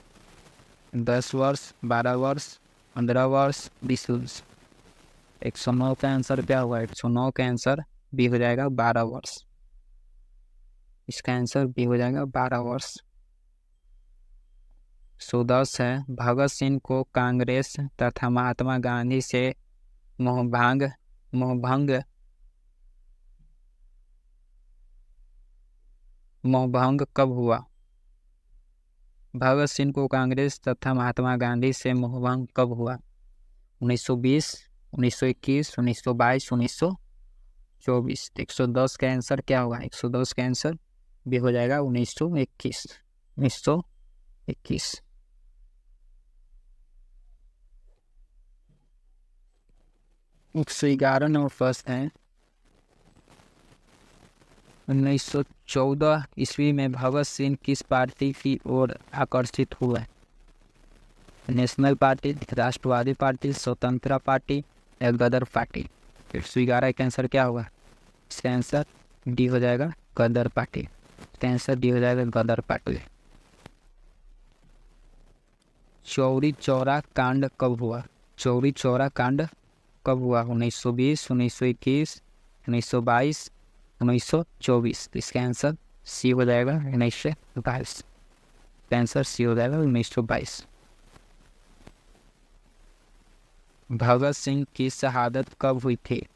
10 वर्ष, 12 वर्ष, 15 वर्ष, 20 वर्ष। 109 का आंसर क्या होगा। 109 का आंसर बी हो जाएगा 12 वर्ष। इसका आंसर बी हो जाएगा 12 वर्ष। 110 है, भगत सिंह को कांग्रेस तथा महात्मा गांधी से मोहभंग मोहभंग मोहभंग कब हुआ? भगत सिंह को कांग्रेस तथा महात्मा गांधी से मोहभंग कब हुआ? 1920, 1921, 1922, 1924। 110 का आंसर क्या होगा? 110 का आंसर भी हो जाएगा 1921। 1921। 111 नंबर प्रश्न है। 1914 ईस्वी में भगत सिंह किस पार्टी की ओर आकर्षित हुए? नेशनल पार्टी, राष्ट्रवादी पार्टी, स्वतंत्र पार्टी या गदर पार्टी? 111 का आंसर क्या होगा? इसका आंसर डी हो जाएगा, गदर पार्टी। इसका आंसर डी हो जाएगा, गदर पार्टी। चौरी चौरा कांड कब हुआ? चौरी चौरा कांड कब हुआ? 1920, 1921, 1922, 1924। इसका आंसर सी हो जाएगा, 1922। इसका आंसर सी हो जाएगा, 1922। भगत सिंह की शहादत कब हुई थी?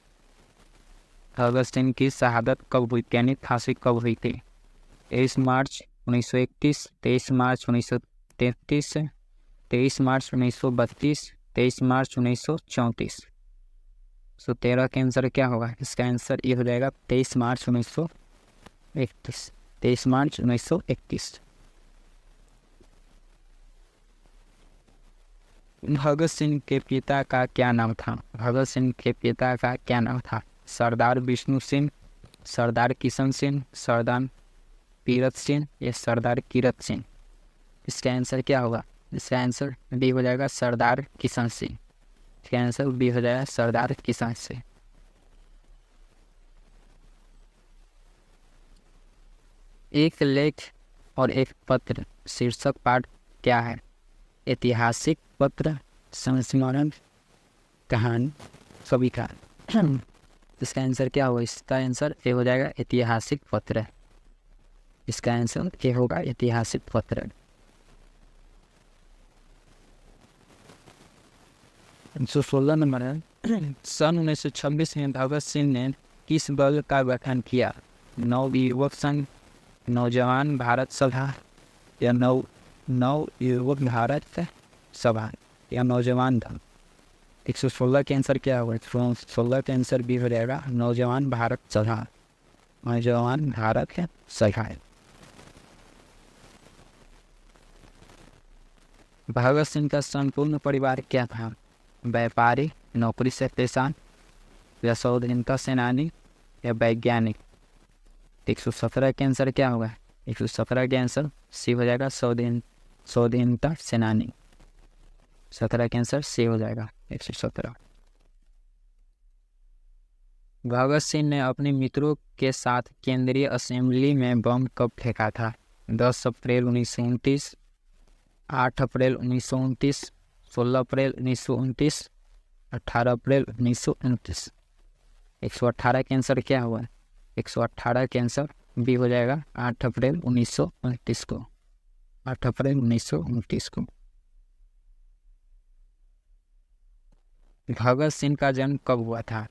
भगत सिंह की शहादत कब हुई, यानी फांसी कब हुई थी? 23 मार्च 1931, 23 मार्च 1933, 23 मार्च 1932, 23 मार्च 1934। 13 का आंसर क्या होगा? इसका आंसर ये हो जाएगा 23 मार्च 1931। 23 मार्च 1931। भगत सिंह के पिता का क्या नाम था? भगत सिंह के पिता का क्या नाम था? सरदार विष्णु सिंह, सरदार किशन सिंह, सरदार तीरथ सिंह या सरदार कीरत सिंह? इसका आंसर क्या होगा? इसका आंसर बी हो जाएगा, सरदार किशन सिंह। इसका आंसर बी हो जाएगा, सरदार किशन सिंह। एक लेख और एक पत्र शीर्षक पाठ क्या है? ऐतिहासिक पत्र, संस्मरण, कहानी, कविता? इसका आंसर क्या होगा? इसका आंसर ए हो जाएगा, ऐतिहासिक पत्र। इसका आंसर ए होगा, ऐतिहासिक पत्र। 116 नंबर है। सन 1926 में भगत सिंह ने किस बल का गठन किया? नव युवक संघ, नौजवान भारत सभा या नव युवक भारत सभा या नौजवान दल? 116 के आंसर क्या होगा? 116 के आंसर भी हो जाएगा, नौजवान भारत सभा। नौजवान भारत सभा। भगत सिंह का संपूर्ण परिवार क्या था? व्यापारी, नौकरी से पेशा या स्वाधीनता सेनानी या वैज्ञानिक? 117 के आंसर क्या होगा? 117 के आंसर सी हो जाएगा, स्वाधीनता सेनानी। 17 के आंसर सी हो जाएगा, 117। भगत सिंह ने अपने मित्रों के साथ केंद्रीय असेंबली में बम कब फेंका था? 10 अप्रैल 1929, 8 अप्रैल 1929, 16 अप्रैल 1929, 18 अप्रैल 1929। 118 के आंसर क्या हुआ? 118 के आंसर बी हो जाएगा, 8 अप्रैल 1929 को। 8 अप्रैल 1929 को। भगत सिंह का जन्म कब हुआ था?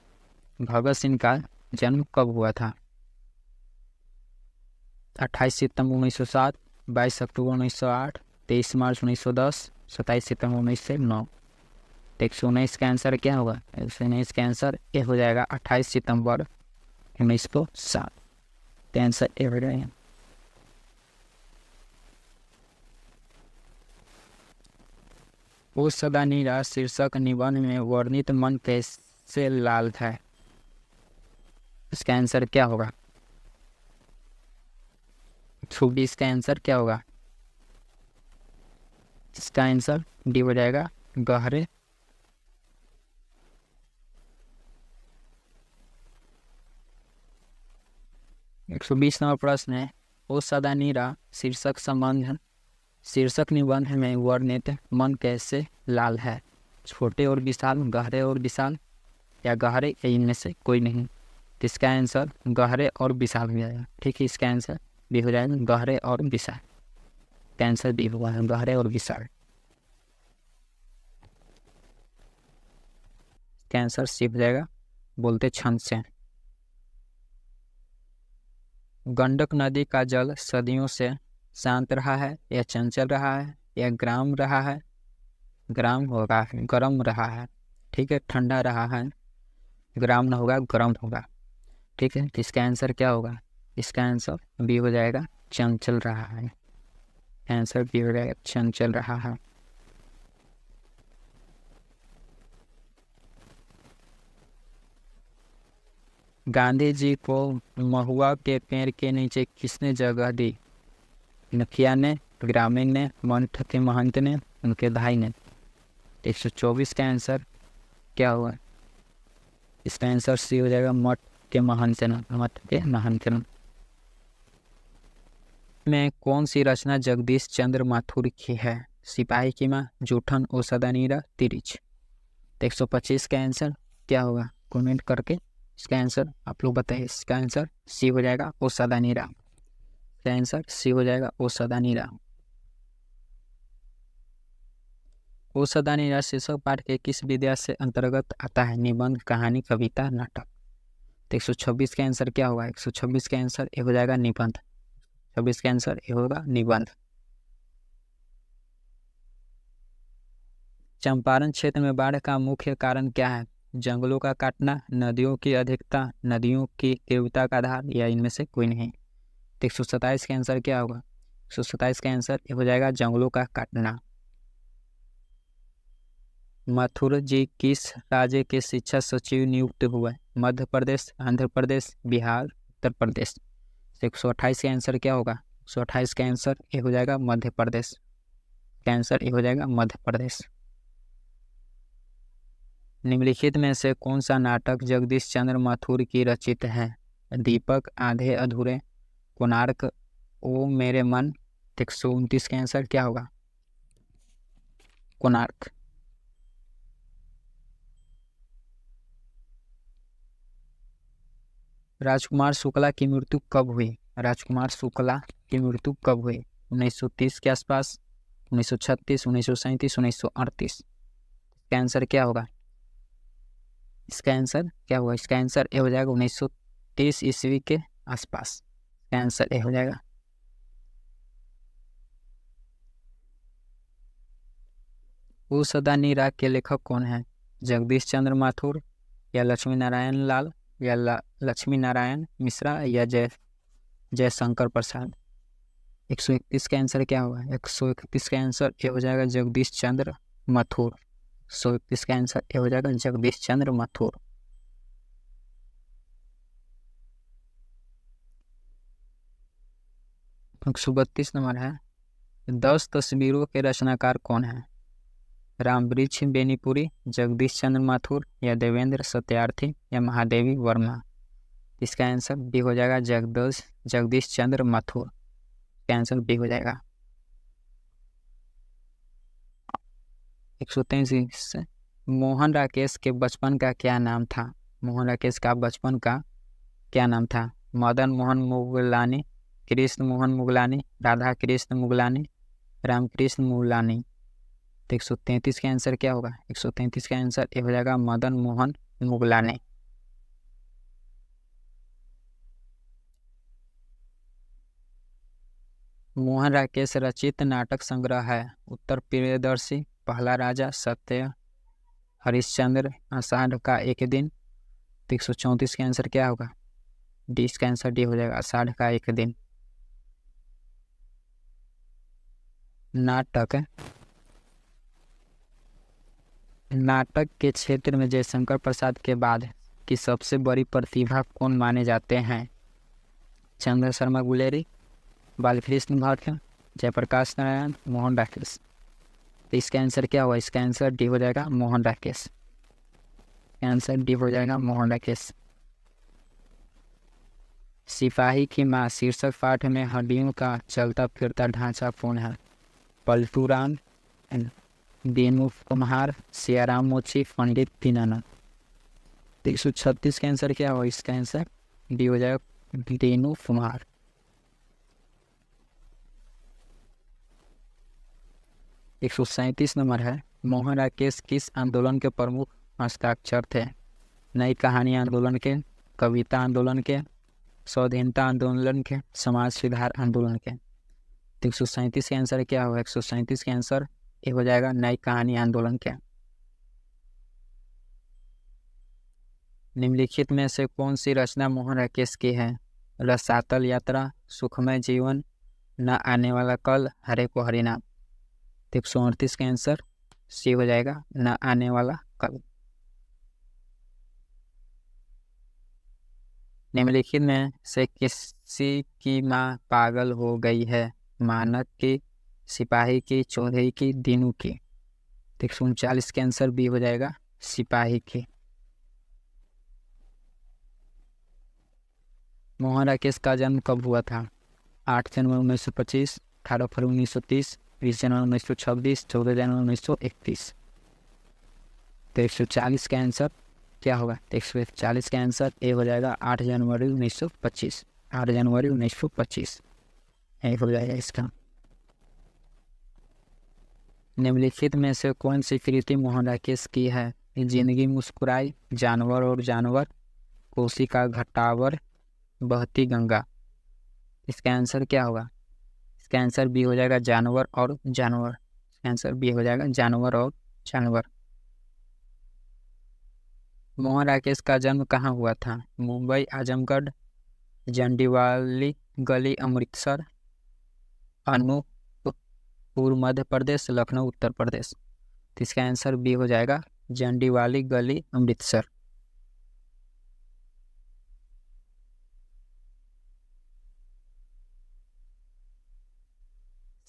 भगत सिंह का जन्म कब हुआ था? 28 सितंबर 1907, 22 अक्टूबर 1908, 23 मार्च 1910, 27 सितंबर 1909। 119 का आंसर क्या होगा? 119 का आंसर ए हो जाएगा, 28 सितंबर 1907। आंसर ए हो जाएगा। वो सदा नीरा शीर्षक निबंध में वर्णित मन कैसे लाल है? इसका आंसर क्या होगा? 26 का आंसर क्या होगा? इसका आंसर डी हो जाएगा, गहरे। एक 120 नंबर प्रश्न है। ओ सदा नीरा शीर्षक निबंध में वर्णित मन कैसे लाल है? छोटे और विशाल, गहरे और विशाल या गहरे या इनमें से कोई नहीं? तो इसका आंसर गहरे और विशाल हो जाएगा। ठीक है, इसका आंसर भी हो जाएगा, गहरे और विशाल। कैंसर डी होगा गहरे और विशाल। कैंसर सी हो जाएगा बोलते क्षण से। गंडक नदी का जल सदियों से शांत रहा है या चंचल रहा है या गर्म होगा, गर्म रहा है, ठीक है, ठंडा रहा है, गर्म न होगा गर्म होगा, ठीक है। इसका आंसर क्या होगा? इसका आंसर बी हो जाएगा चंचल रहा है। आंसर बी हो जाएगा चंचल रहा है। गांधी जी को महुआ के पेड़ के नीचे किसने जगह दी? मुखिया ने, ग्रामीण ने, मठ के महंत ने, उनके भाई ने। 124 का आंसर क्या होगा? इसका आंसर सी हो जाएगा मठ के महंत ने, मठ के महंत ने। में कौन सी रचना जगदीश चंद्र माथुर की है? सिपाही की माँ, जूठन, ओ सदानीरा, तिरिच। 125 का आंसर क्या होगा? कमेंट करके इसका आंसर आप लोग बताइए। इसका आंसर सी हो जाएगा ओ सदानीरा। इसका आंसर सी हो जाएगा ओ सदानीरा। ओ सदानीरा शीर्षक पाठ के किस विधा से अंतर्गत आता है? निबंध, कहानी, कविता, नाटक। 126 का आंसर क्या होगा? 126 का आंसर ये हो जाएगा निबंध। 26 का आंसर ये होगा निबंध। चंपारण क्षेत्र में बाढ़ का मुख्य कारण क्या है? जंगलों का काटना, नदियों की अधिकता, नदियों की तीव्रता का आधार, या इनमें से कोई नहीं। 127 का आंसर क्या होगा? 127 का आंसर ये हो जाएगा जंगलों का काटना। माथुर जी किस राज्य के शिक्षा सचिव नियुक्त हुए? मध्य प्रदेश, आंध्र प्रदेश, बिहार, उत्तर प्रदेश। 128 का आंसर क्या होगा? 128 का आंसर ये हो जाएगा मध्य प्रदेश। का आंसर ये हो जाएगा मध्य प्रदेश। निम्नलिखित में से कौन सा नाटक जगदीश चंद्र माथुर की रचित है? दीपक, आधे अधूरे, कोणार्क, ओ मेरे मन। 129 का आंसर क्या होगा? कोणार्क। राजकुमार शुक्ला की मृत्यु कब हुई? राजकुमार शुक्ला की मृत्यु कब हुई? 1930 के आसपास, 1936, 1937, 1938। इसका आंसर क्या होगा? इसका आंसर क्या होगा? इसका आंसर ये हो जाएगा 1930 ईस्वी के आसपास। इसका आंसर ये हो जाएगा। ओ सदानीरा के लेखक कौन है? जगदीश चंद्र माथुर, या लक्ष्मी नारायण लाल, या लक्ष्मी नारायण मिश्रा, या जयशंकर प्रसाद। 131 का आंसर क्या होगा? 131 का आंसर ये हो जाएगा जगदीश चंद्र माथुर। 131 का आंसर ये हो जाएगा जगदीश चंद्र माथुर। एक 132 नंबर है, 10 तस्वीरों के रचनाकार कौन है? रामवृक्ष बेनीपुरी, जगदीश चंद्र माथुर, या देवेंद्र सत्यार्थी, या महादेवी वर्मा। इसका आंसर बी हो जाएगा जगदीश चंद्र माथुर। इसका आंसर बी हो जाएगा। 133 मोहन राकेश के बचपन का क्या नाम था? मोहन राकेश का बचपन का क्या नाम था? मदन मोहन मुगलानी, कृष्ण मोहन मुगलानी, राधा कृष्ण मुगलानी, रामकृष्ण मुगलानी। तो 133 का आंसर क्या होगा? 133 का आंसर ये हो जाएगा मदन मोहन मुगलानी। मोहन राकेश रचित नाटक संग्रह है उत्तर प्रियदर्शी, पहला राजा, सत्य हरिश्चंद्र, आषाढ़ का एक दिन। 134 का आंसर क्या होगा? डी। इसका आंसर डी हो जाएगा आषाढ़ का एक दिन। नाटक के क्षेत्र में जयशंकर प्रसाद के बाद की सबसे बड़ी प्रतिभा कौन माने जाते हैं? चंद्र शर्मा गुलेरी, बालकृष्ण भट्ट, जयप्रकाश नारायण, मोहन राकेश। तो इसका आंसर क्या होगा? इसका आंसर डी हो जाएगा मोहन राकेश। आंसर डी हो जाएगा मोहन राकेश। सिपाही की माँ शीर्षक पाठ में हड्डियों का चलता फिरता ढांचा कौन है? पलटूराम, दीनू कुम्हार, सियाराम मोची, पंडित दीनानाथ। 136 का आंसर क्या होगा? इसका आंसर डी हो जाएगा दीनू कुम्हार। 137 नंबर है, मोहन राकेश किस आंदोलन के प्रमुख हस्ताक्षर थे? नई कहानी आंदोलन के, कविता आंदोलन के, स्वाधीनता आंदोलन के, समाज सुधार आंदोलन के। तो 137 के आंसर क्या होगा? 137 के आंसर ये हो जाएगा नई कहानी आंदोलन के। निम्नलिखित में से कौन सी रचना मोहन राकेश की है? रसातल यात्रा, सुखमय जीवन, न आने वाला कल, हरे को हरिनाम। तो 138 का आंसर सी हो जाएगा न आने वाला कल। निम्नलिखित में से किसी की माँ पागल हो गई है? मानक की, सिपाही की, चौधरी की, दीनू की। तो 139 के आंसर बी हो जाएगा सिपाही की। मोहन राकेश का जन्म कब हुआ था? 8 जनवरी 1925, 18 फरवरी 1930, 20 जनवरी 1926, 14 जनवरी 1931। तो 140 का आंसर क्या होगा? 140 का आंसर ए हो जाएगा 8 जनवरी 1925। 8 जनवरी 1925 ए हो जाएगा इसका। निम्नलिखित में से कौन सी कृति मोहन राकेश की है? जिंदगी मुस्कुराई, जानवर और जानवर, कोशिका घटावर, बहती गंगा। इसका आंसर क्या होगा? इसका आंसर बी हो जाएगा जानवर और जानवर। इसका आंसर बी हो जाएगा जानवर और जानवर। मोहन राकेश का जन्म कहाँ हुआ था? मुंबई, आजमगढ़, जंडीवाली गली अमृतसर, अनूपपुर मध्य प्रदेश, लखनऊ उत्तर प्रदेश। तो इसका आंसर बी हो जाएगा जंडीवाली गली अमृतसर।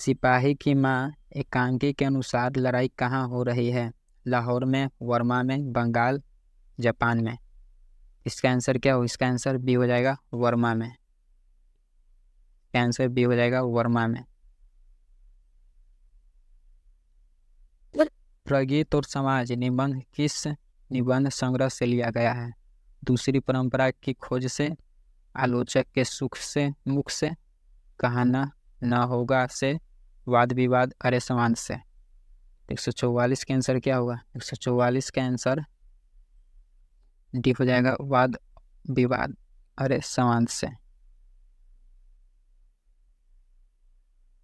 सिपाही की मां एकांकी के अनुसार लड़ाई कहाँ हो रही है? लाहौर में, वर्मा में, बंगाल, जापान में। इसका आंसर क्या हो? इसका आंसर बी हो जाएगा वर्मा में। इसका आंसर बी हो जाएगा वर्मा में। प्रगीत और समाज निबंध किस निबंध संग्रह से लिया गया है? दूसरी परंपरा की खोज से, आलोचक के मुख से, कहना न होगा से, वाद विवाद अरे समान से। 144 का आंसर क्या होगा? 144 का आंसर डी हो जाएगा वाद विवाद अरे समान से।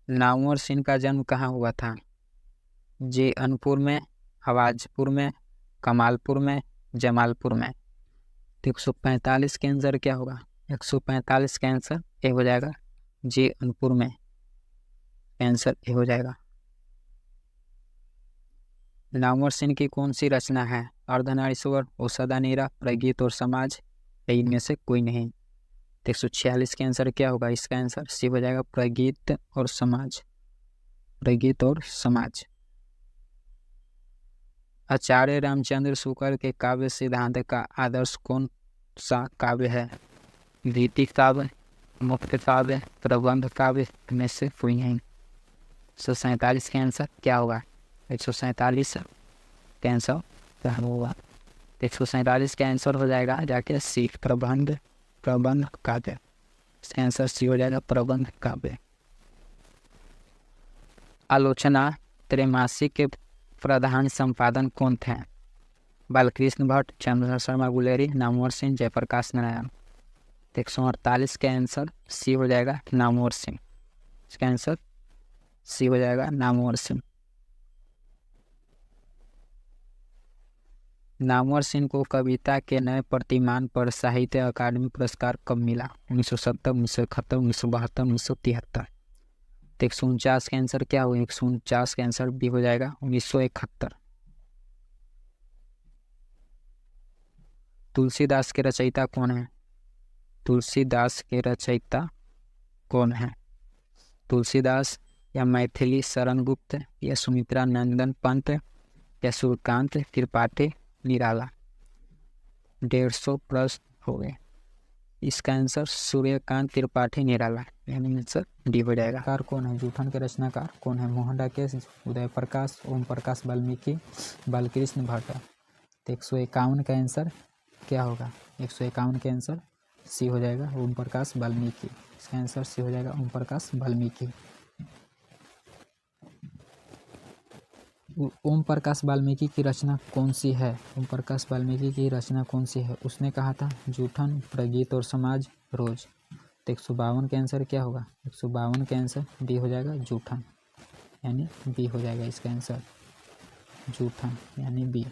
नामवर सिंह का जन्म कहाँ हुआ था? जे अनपुर में, हवाजपुर में, कमालपुर में, जमालपुर में। 145 के आंसर क्या होगा? 145 का आंसर ए हो जाएगा जे अनपुर में। आंसर ए हो जाएगा। नामवर सिंह की कौन सी रचना है? अर्धनारीश्वर, औषधानीरा, प्रगीत और समाज, इनमें से कोई नहीं। 146 के आंसर क्या होगा? इसका आंसर सी हो जाएगा प्रगीत और समाज। प्रगीत और समाज। आचार्य रामचंद्र शुक्ल के काव्य सिद्धांत का आदर्श कौन सा काव्य है? रीति काव्य, मुक्त काव्य, प्रबंध काव्य में से कोई नहीं। 147 का आंसर क्या होगा? 147 का आंसर क्या होगा? 147 का आंसर हो जाएगा जाके सी प्रबंध काव्य। इसका आंसर सी हो जाएगा प्रबंध काव्य। आलोचना त्रैमासिक के प्रधान संपादन कौन थे? बालकृष्ण भट्ट, चंद्र शर्मा गुलेरी, नामवर सिंह, जयप्रकाश नारायण। 148 का आंसर सी हो जाएगा नामवर सिंह। इसका आंसर सी हो जाएगा नामवर सिंह। नामवर सिंह को कविता के नए प्रतिमान पर साहित्य अकादमी पुरस्कार कब मिला? 1970, 1971, 1972, 1973। 149 का आंसर क्या होगा? 149 का आंसर भी हो जाएगा 1971। तुलसीदास के रचयिता कौन है? तुलसीदास के रचयिता कौन है? तुलसीदास या मैथिली शरण गुप्त, या सुमित्रा नंदन पंत, या सूर्यकांत त्रिपाठी निराला। 150 प्रश्न हो गए। इसका आंसर सूर्यकांत त्रिपाठी निराला, यानी आंसर डी हो जाएगा। कार कौन है? जूठन के रचनाकार कौन है? मोहन राकेश, उदय प्रकाश, ओम प्रकाश वाल्मीकि, बालकृष्ण भट्ट। 151 का आंसर क्या होगा? 151 के आंसर सी हो जाएगा ओम प्रकाश वाल्मीकि। इसका आंसर सी हो जाएगा ओम प्रकाश वाल्मीकि। ओम प्रकाश वाल्मीकि की रचना कौन सी है? ओम प्रकाश वाल्मीकि की रचना कौन सी है? उसने कहा था जूठन, प्रगीत और समाज, रोज। तो 152 का आंसर क्या होगा? 152 का आंसर बी हो जाएगा, जूठन, यानी बी हो जाएगा इसका आंसर, जूठन यानी बी।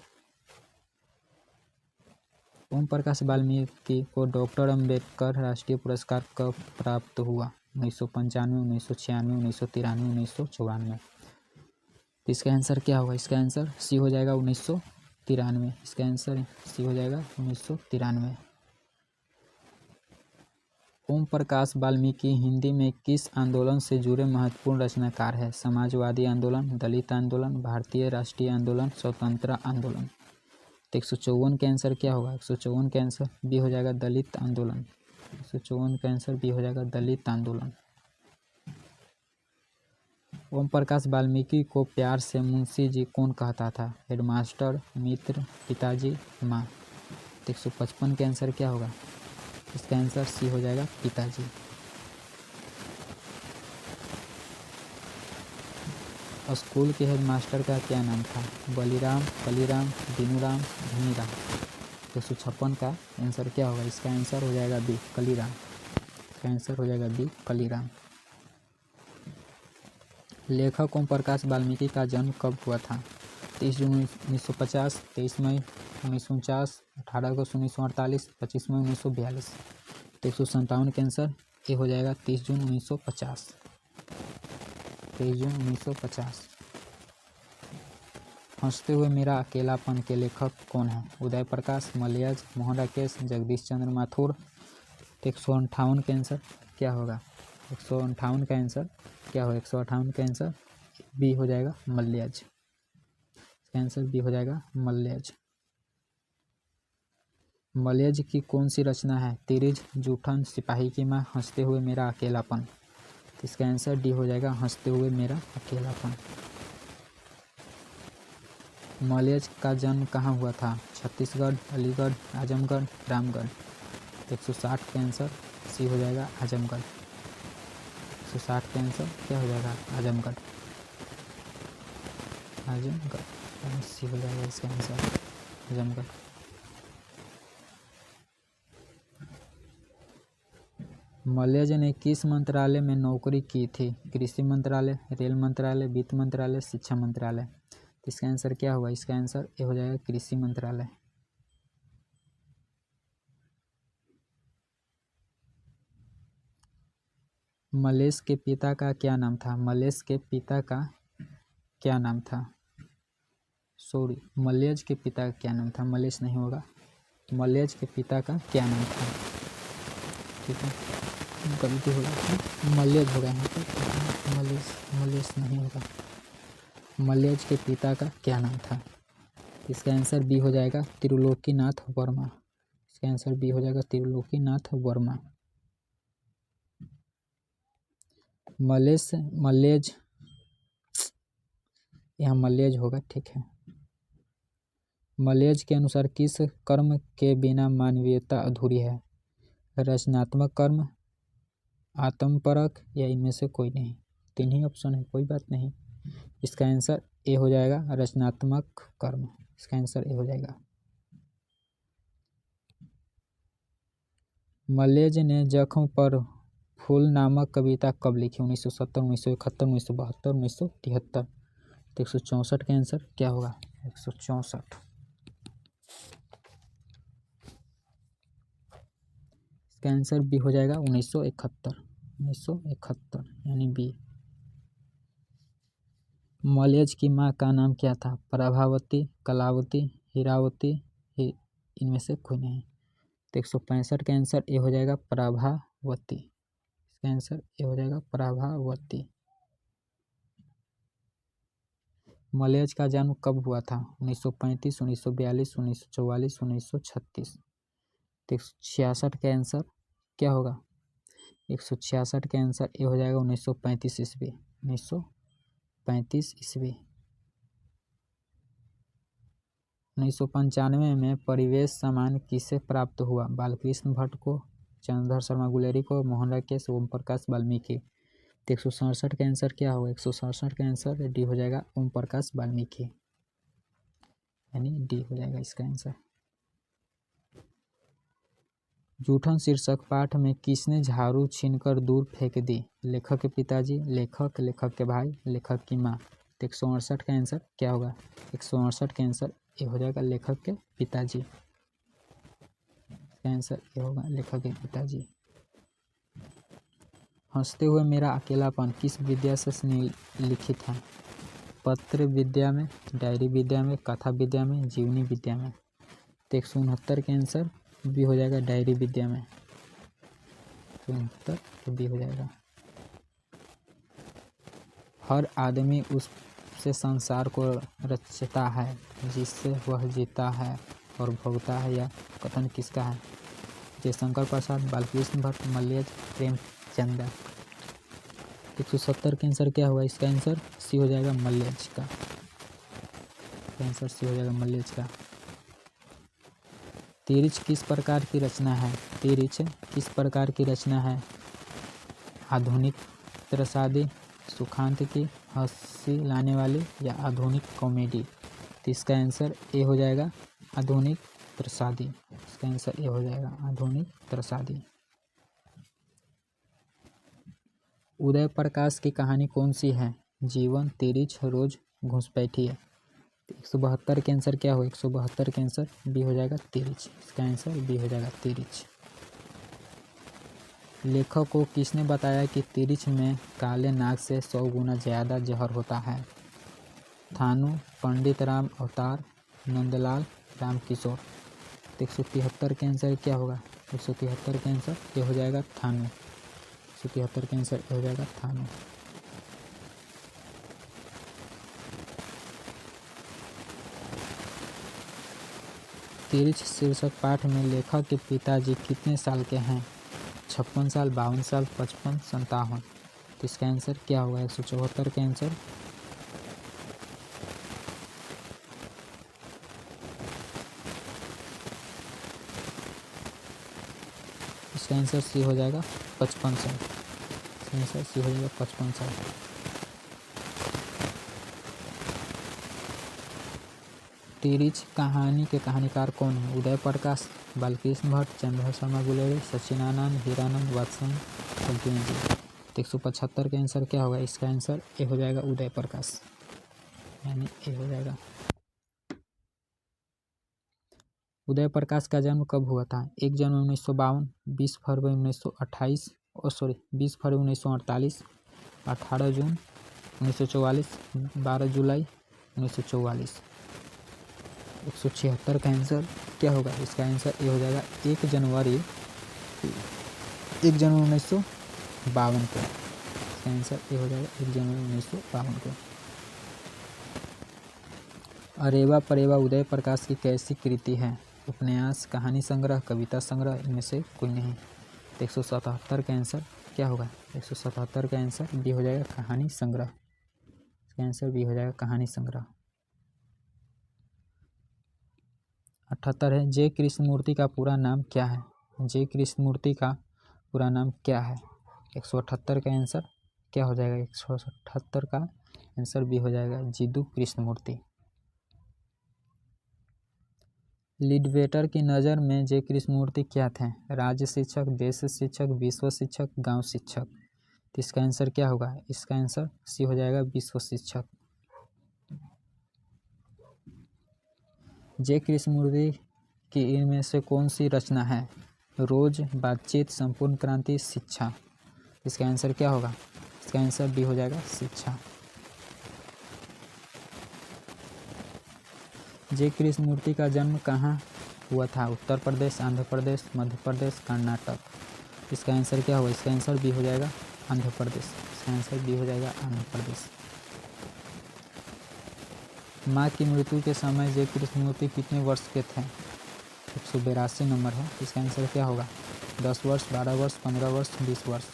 ओम प्रकाश वाल्मीकि को डॉक्टर अम्बेडकर राष्ट्रीय पुरस्कार कब प्राप्त हुआ? 1995, 1996, 1993, 1994। इसका आंसर क्या होगा? इसका आंसर सी हो जाएगा 1993। इसका आंसर सी हो जाएगा 1993। ओम प्रकाश वाल्मीकि हिंदी में किस आंदोलन से जुड़े महत्वपूर्ण रचनाकार है? समाजवादी आंदोलन, दलित आंदोलन, भारतीय राष्ट्रीय आंदोलन, स्वतंत्रता आंदोलन। तो 154 का आंसर क्या होगा? 154 का आंसर बी हो जाएगा, दलित आंदोलन। 154 का आंसर बी हो जाएगा, दलित आंदोलन। ओम प्रकाश वाल्मीकि को प्यार से मुंशी जी कौन कहता था? हेडमास्टर, मित्र, पिताजी, माँ। तो 155 का आंसर क्या होगा? इसका आंसर सी हो जाएगा, पिताजी। स्कूल के हेडमास्टर का क्या नाम था? बलीराम, कलीराम, दीनूराम, धनीराम। तो 156 का आंसर क्या होगा? इसका आंसर हो जाएगा बी, कलीराम। इसका आंसर हो जाएगा बी, कलीराम। लेखक ओम प्रकाश वाल्मीकि का जन्म कब हुआ था? 30 जून 1950, 23 मई 1949, 18 अगस्त 1948, 25 मई 1942। तो 157 का आंसर ये हो जाएगा 30 जून 1950। 23 जून 1950। हंसते हुए मेरा अकेलापन के लेखक कौन है? उदय प्रकाश, मलयज, मोहन राकेश, जगदीश चंद्र माथुर। तो 158 का आंसर क्या होगा? 158 का आंसर क्या होगा? 158 का आंसर बी हो जाएगा, मलयज। इसका आंसर बी हो जाएगा, मलयज। मलयज की कौन सी रचना है? तिरिज, जूठन, सिपाही की माँ, हंसते हुए मेरा अकेलापन। इसका आंसर डी हो जाएगा, हंसते हुए मेरा अकेलापन। मलयज का जन्म कहाँ हुआ था? छत्तीसगढ़, अलीगढ़, आजमगढ़, रामगढ़। 160 का आंसर सी हो जाएगा, आजमगढ़। 160 का आंसर क्या हो जाएगा? आजमगढ़। आजमगढ़ सी हो जाएगा इसका आंसर, आजमगढ़। मलयज ने किस मंत्रालय में नौकरी की थी? कृषि मंत्रालय, रेल मंत्रालय, वित्त मंत्रालय, शिक्षा मंत्रालय। इसका आंसर क्या होगा? इसका आंसर ये हो जाएगा, कृषि मंत्रालय। मलेश के पिता का क्या नाम था? मलेश के पिता का क्या नाम था? सॉरी, मलयज के पिता का क्या नाम था? मलेश नहीं होगा। मलयज के पिता का क्या नाम था? ठीक है, गलती हो गई, मलयज हो गया यहाँ पे, मलेश नहीं होगा। मलयज के पिता का क्या नाम था? इसका आंसर बी हो जाएगा, त्रिलोकीनाथ वर्मा। इसका आंसर बी हो जाएगा, त्रिलोकीनाथ वर्मा। मलेज, यहाँ मलेज होगा, ठीक है। मलेज के अनुसार किस कर्म के बिना मानवीयता अधूरी है? रचनात्मक कर्म, आत्मपरक या इनमें से कोई नहीं। 3 ही ऑप्शन है, कोई बात नहीं। इसका आंसर ए हो जाएगा, रचनात्मक कर्म। इसका आंसर ए हो जाएगा। मलेज ने जख्म पर फूल नामक कविता कब लिखी? 1970, 1971, 1972, 1973। तो 164 का आंसर क्या होगा? 164। इसका आंसर बी हो जाएगा, 1971। 1971 यानी बी। मलयज की माँ का नाम क्या था? प्रभावती, कलावती, हीरावती, इनमें से कोई नहीं। तो 165 का आंसर ए हो जाएगा, प्रभावती। इसका आंसर ए हो जाएगा, प्रभावती। मलयज का जन्म कब हुआ था? 1935, 1942, 1944, 1936। तो 166 का आंसर क्या होगा? 166 का आंसर ए हो जाएगा, 1935 ईस्वी। 1935 ईस्वी। 1995 में परिवेश सम्मान किसे प्राप्त हुआ? बालकृष्ण भट्ट को, चंद्रधर शर्मा गुलेरी को, मोहन राकेश, ओम प्रकाश वाल्मीकि। तो 167 का आंसर क्या होगा? 167 का आंसर डी हो जाएगा, ओम प्रकाश वाल्मीकि, यानी डी हो जाएगा इसका आंसर। जूठन शीर्षक पाठ में किसने झाड़ू छीनकर दूर फेंक दी? लेखक के पिताजी, लेखक, लेखक के भाई, लेखक की माँ। तो 168 का आंसर क्या होगा? 168 का आंसर ये हो जाएगा, लेखक के पिताजी। इसका आंसर ये होगा, लेखक के पिताजी। हंसते हुए मेरा अकेलापन किस विद्या से लिखित है? पत्र विद्या में, डायरी विद्या में, कथा विद्या में, जीवनी विद्या में। तो 169 के आंसर बी हो जाएगा, डायरी विद्या में। 169 बी हो जाएगा। हर आदमी उससे संसार को रचता है जिससे वह जीता है और भोगता है, यह कथन किसका है? जयशंकर प्रसाद, बालकृष्ण भट्ट, मलयज, प्रेमचंद। 170 का आंसर क्या होगा? इसका आंसर सी हो जाएगा, मलयज का। आंसर सी हो जाएगा, मलयज का। तिरिच किस प्रकार की रचना है? तिरिच किस प्रकार की रचना है? आधुनिक त्रसादी, सुखांत की, हंसी लाने वाली, या आधुनिक कॉमेडी। तो इसका आंसर ए हो जाएगा, आधुनिक त्रसादी। इसका आंसर ए हो जाएगा, आधुनिक त्रसादी। उदय प्रकाश की कहानी कौन सी है? जीवन, तिरिच, रोज, घुसपैठी है। 172 के आंसर क्या हो? 172 के आंसर बी हो जाएगा, तिरिच। इसका आंसर बी हो जाएगा, तिरिच। लेखक को किसने बताया कि तिरिच में काले नाग से 100 गुना ज़्यादा जहर होता है? थानू, पंडित राम अवतार, नंदलाल, रामकिशोर। 173 के आंसर क्या होगा? 173 के आंसर ये हो जाएगा, थानू। 173 के आंसर ये हो जाएगा, थानू। तिरिच शीर्षक पाठ में लेखक के पिताजी कितने साल के हैं? 56 साल, 52 साल, 55, 57। तो इसका आंसर क्या होगा? 174 के आंसर इसका आंसर सी हो जाएगा, 55 साल। इसका आंसर सी हो जाएगा, 55 साल। तिरिच कहानी के कहानीकार कौन है? उदय प्रकाश, बालकृष्ण भट्ट, चंद्र शर्मा गुलेरी, सचिनानंद, हीरानंद, वात्सन, जी। 175 का आंसर क्या होगा? इसका आंसर ए हो जाएगा, उदय प्रकाश, यानी ए हो जाएगा। उदय प्रकाश का जन्म कब हुआ था? 1 जनवरी 1952, 20 फरवरी 1928, 20 फरवरी 1948, 18 जून 1944, 12 जुलाई 1944। 176 का आंसर क्या होगा? इसका आंसर ये हो जाएगा, 1 जनवरी 1952 को। इसका आंसर ये हो जाएगा, 1 जनवरी 1952 को। अरेवा परेवा उदय प्रकाश की कैसी कृति है? उपन्यास, कहानी संग्रह, कविता संग्रह, इनमें से कोई नहीं। 177 का आंसर क्या होगा? 177 का आंसर बी हो जाएगा, कहानी संग्रह। इसका आंसर बी हो जाएगा, कहानी संग्रह। 78 है, जे कृष्णमूर्ति का पूरा नाम क्या है? जे कृष्णमूर्ति का पूरा नाम क्या है? 178 का आंसर क्या हो जाएगा? 178 का आंसर बी हो जाएगा, जिदू कृष्णमूर्ति। लिडवेटर की नज़र में जे कृष्णमूर्ति क्या थे? राज्य शिक्षक, देश शिक्षक, विश्व शिक्षक, गांव शिक्षक। तो इसका आंसर क्या होगा? इसका आंसर सी हो जाएगा, विश्व शिक्षक। जे कृष्णमूर्ति की इनमें से कौन सी रचना है? रोज, बातचीत, संपूर्ण क्रांति, शिक्षा। इसका आंसर क्या होगा? इसका आंसर बी हो जाएगा, शिक्षा। जे कृष्णमूर्ति का जन्म कहाँ हुआ था? उत्तर प्रदेश, आंध्र प्रदेश, मध्य प्रदेश, कर्नाटक। इसका आंसर क्या होगा? इसका आंसर बी हो जाएगा, आंध्र प्रदेश। इसका आंसर बी हो जाएगा, आंध्र प्रदेश। माँ की मृत्यु के समय जे कृष्णमूर्ति कितने वर्ष के थे? 182 नंबर है। इसका आंसर क्या होगा? 10 वर्ष, 12 वर्ष, 15 वर्ष, 20 वर्ष।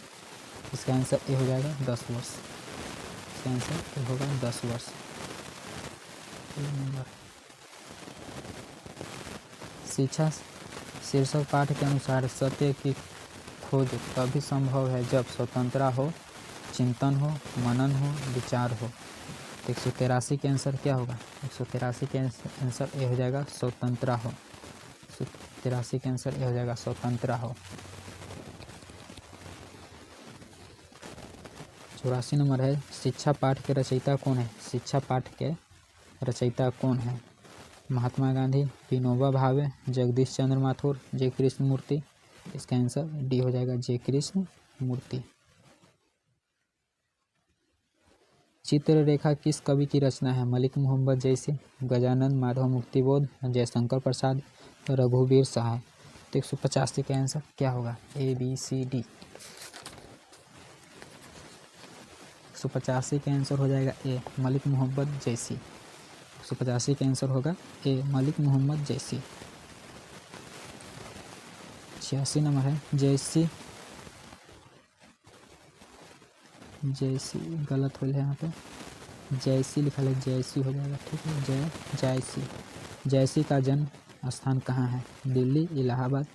इसका आंसर ए हो जाएगा, 10 वर्ष। इसका आंसर ए होगा, 10 वर्ष। शिक्षा शीर्षक पाठ के अनुसार सत्य की खोज तभी संभव है जब स्वतंत्रता हो, चिंतन हो, मनन हो, विचार हो। तो 183 के आंसर क्या होगा? 183 के आंसर ए हो जाएगा स्वतंत्रता हो। 183 के आंसर ए हो जाएगा स्वतंत्रता हो। 84 नंबर है शिक्षा पाठ के रचयिता कौन है? शिक्षा पाठ के रचयिता कौन है? महात्मा गांधी, विनोबा भावे, जगदीश चंद्र माथुर, जय कृष्ण मूर्ति। इसका आंसर डी हो जाएगा जय कृष्ण मूर्ति। चित्ररेखा किस कवि की रचना है? मलिक मोहम्मद जैसी, गजानन, माधव मुक्तिबोध, जयशंकर प्रसाद, रघुवीर सहाय। तो 185 का आंसर क्या होगा? A B C D. 185 का आंसर हो जाएगा ए मलिक मोहम्मद जैसी। 185 का आंसर होगा ए मलिक मोहम्मद जैसी। 86 नंबर है जैसी गलत हो है यहाँ पे, जैसी लिखा है, जैसी हो जाएगा, ठीक है। जैसी का जन्म स्थान कहाँ है? दिल्ली, इलाहाबाद,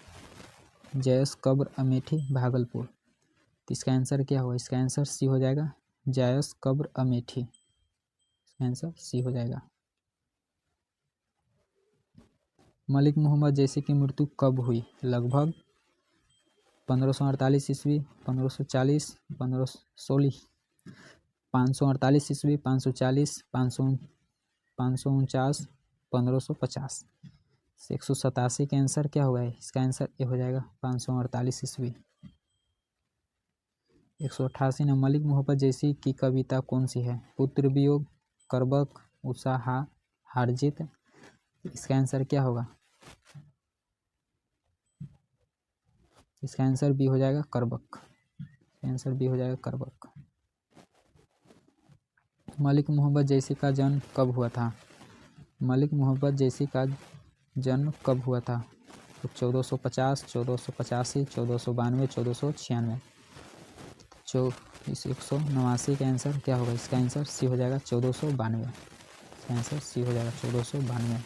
जयस कब्र अमेठी, भागलपुर। तो इसका आंसर क्या होगा? इसका आंसर सी हो जाएगा जयस कब्र अमेठी। इसका आंसर सी हो जाएगा। मलिक मोहम्मद जैसी की मृत्यु कब हुई? लगभग 1548 ईस्वी, 1540, 1516, 548 ईस्वी, 540, 549, 1550। 187 का आंसर क्या होगा? इसका आंसर ये हो जाएगा 548 ईस्वी। 188 में मलिक मोहब्बत जैसी की कविता कौन सी है? पुत्र वियोग, करबक, उषा हारजीत। इसका आंसर क्या होगा? इसका आंसर बी हो जाएगा करबक। आंसर बी हो जाएगा करबक। मलिक मोहब्बत जैसी का जन्म कब हुआ था? मलिक मोहब्बत जैसी का जन्म कब हुआ था? तो 1450, 1485, 1492, 1496। 189 का आंसर क्या होगा? इसका आंसर सी हो जाएगा 1492। इसका आंसर सी हो जाएगा 1492।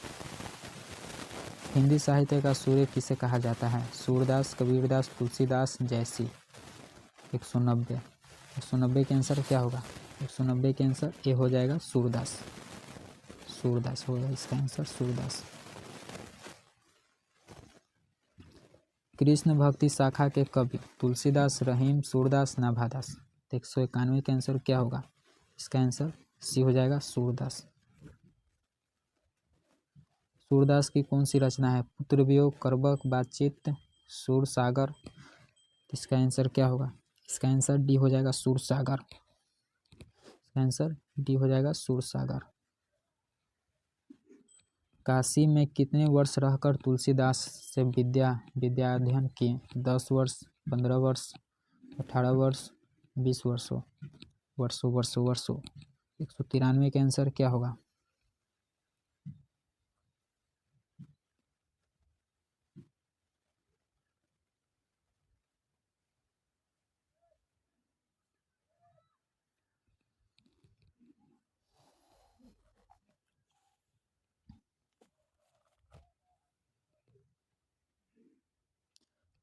हिंदी साहित्य का सूर्य किसे कहा जाता है? सूरदास, कबीरदास, तुलसीदास, जयसी। 190 के आंसर क्या होगा? 190 के आंसर ए हो जाएगा सूरदास। सूरदास होगा इसका आंसर, सूरदास। कृष्ण भक्ति शाखा के कवि? तुलसीदास, रहीम, सूरदास, नाभादास। 191 के आंसर क्या होगा? इसका आंसर सी हो जाएगा सूरदास। सूरदास की कौन सी रचना है? पुत्र वियोग, करबक, बातचीत, सूर सागर। इसका आंसर क्या होगा? इसका आंसर डी हो जाएगा सूर सागर। इसका आंसर डी हो जाएगा सूर सागर। काशी में कितने वर्ष रहकर तुलसीदास से विद्या अध्ययन किए? 10 वर्ष, 15 वर्ष, 18 वर्ष, 20 वर्षों। 193 के आंसर क्या होगा?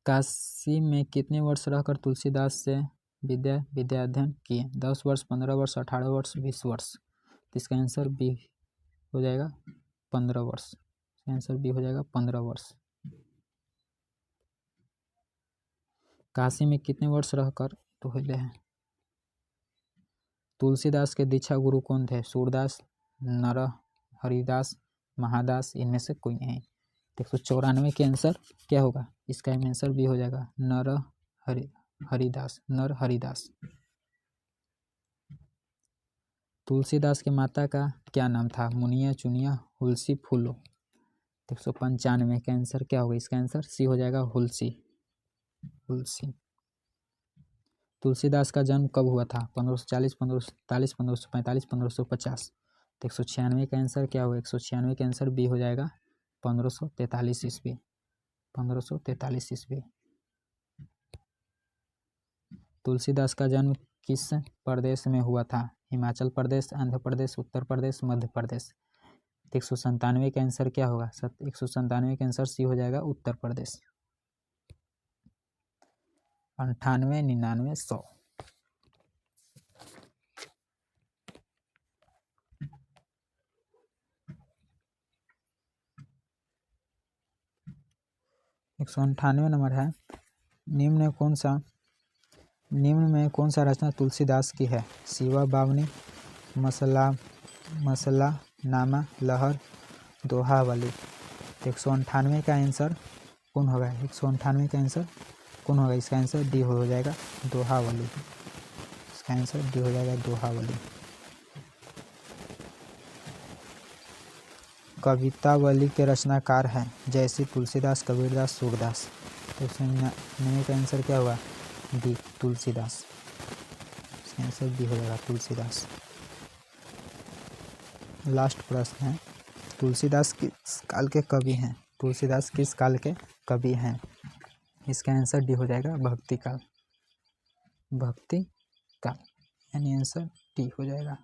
काशी में कितने वर्ष रहकर तुलसीदास से विद्या अध्ययन किए? 10 वर्ष, 15 वर्ष, 18 वर्ष, 20 वर्ष। तो इसका आंसर बी हो जाएगा 15 वर्ष। इसका आंसर बी हो जाएगा 15 वर्ष। काशी में कितने वर्ष रहकर तो हैं? तुलसीदास के दीक्षा गुरु कौन थे? सूरदास, नर हरिदास, महादास, इनमें से कोई नहीं। 194 के आंसर क्या होगा? इसका आंसर भी हो जाएगा नर हरिदास। तुलसीदास के माता का क्या नाम था? मुनिया, चुनिया, हुलसी, फूलो। 195 का आंसर क्या होगा? इसका आंसर सी हो जाएगा हुलसी। तुलसीदास का जन्म कब हुआ था? 1540, 1547, 1545, 1550। 196 का आंसर क्या होगा? 196 का आंसर बी हो जाएगा 1543 ईस्वी। 1543 ईस्वी। तुलसीदास का जन्म किस प्रदेश में हुआ था? हिमाचल प्रदेश, आंध्र प्रदेश, उत्तर प्रदेश, मध्य प्रदेश। 197 का आंसर क्या होगा? 197 का आंसर सी हो जाएगा उत्तर प्रदेश। 98, 99, 100। 198 नंबर है, निम्न में कौन सा रचना तुलसीदास की है? शिवा बावनी, मसला नामा, लहर, दोहावली। 198 का आंसर कौन होगा? 198 का आंसर कौन होगा? इसका आंसर डी हो जाएगा, दोहावली। इसका आंसर डी हो जाएगा, दोहावली। कवितावली के रचनाकार हैं जैसे तुलसीदास, कबीरदास, सूरदास। तो इसमें का आंसर क्या हुआ? डी, तुलसीदास। इसका आंसर डी हो जाएगा, तुलसीदास। लास्ट प्रश्न है, तुलसीदास किस काल के कवि हैं? तुलसीदास किस काल के कवि हैं? इसका आंसर डी हो जाएगा, भक्ति काल। भक्ति काल यानी आंसर डी हो जाएगा।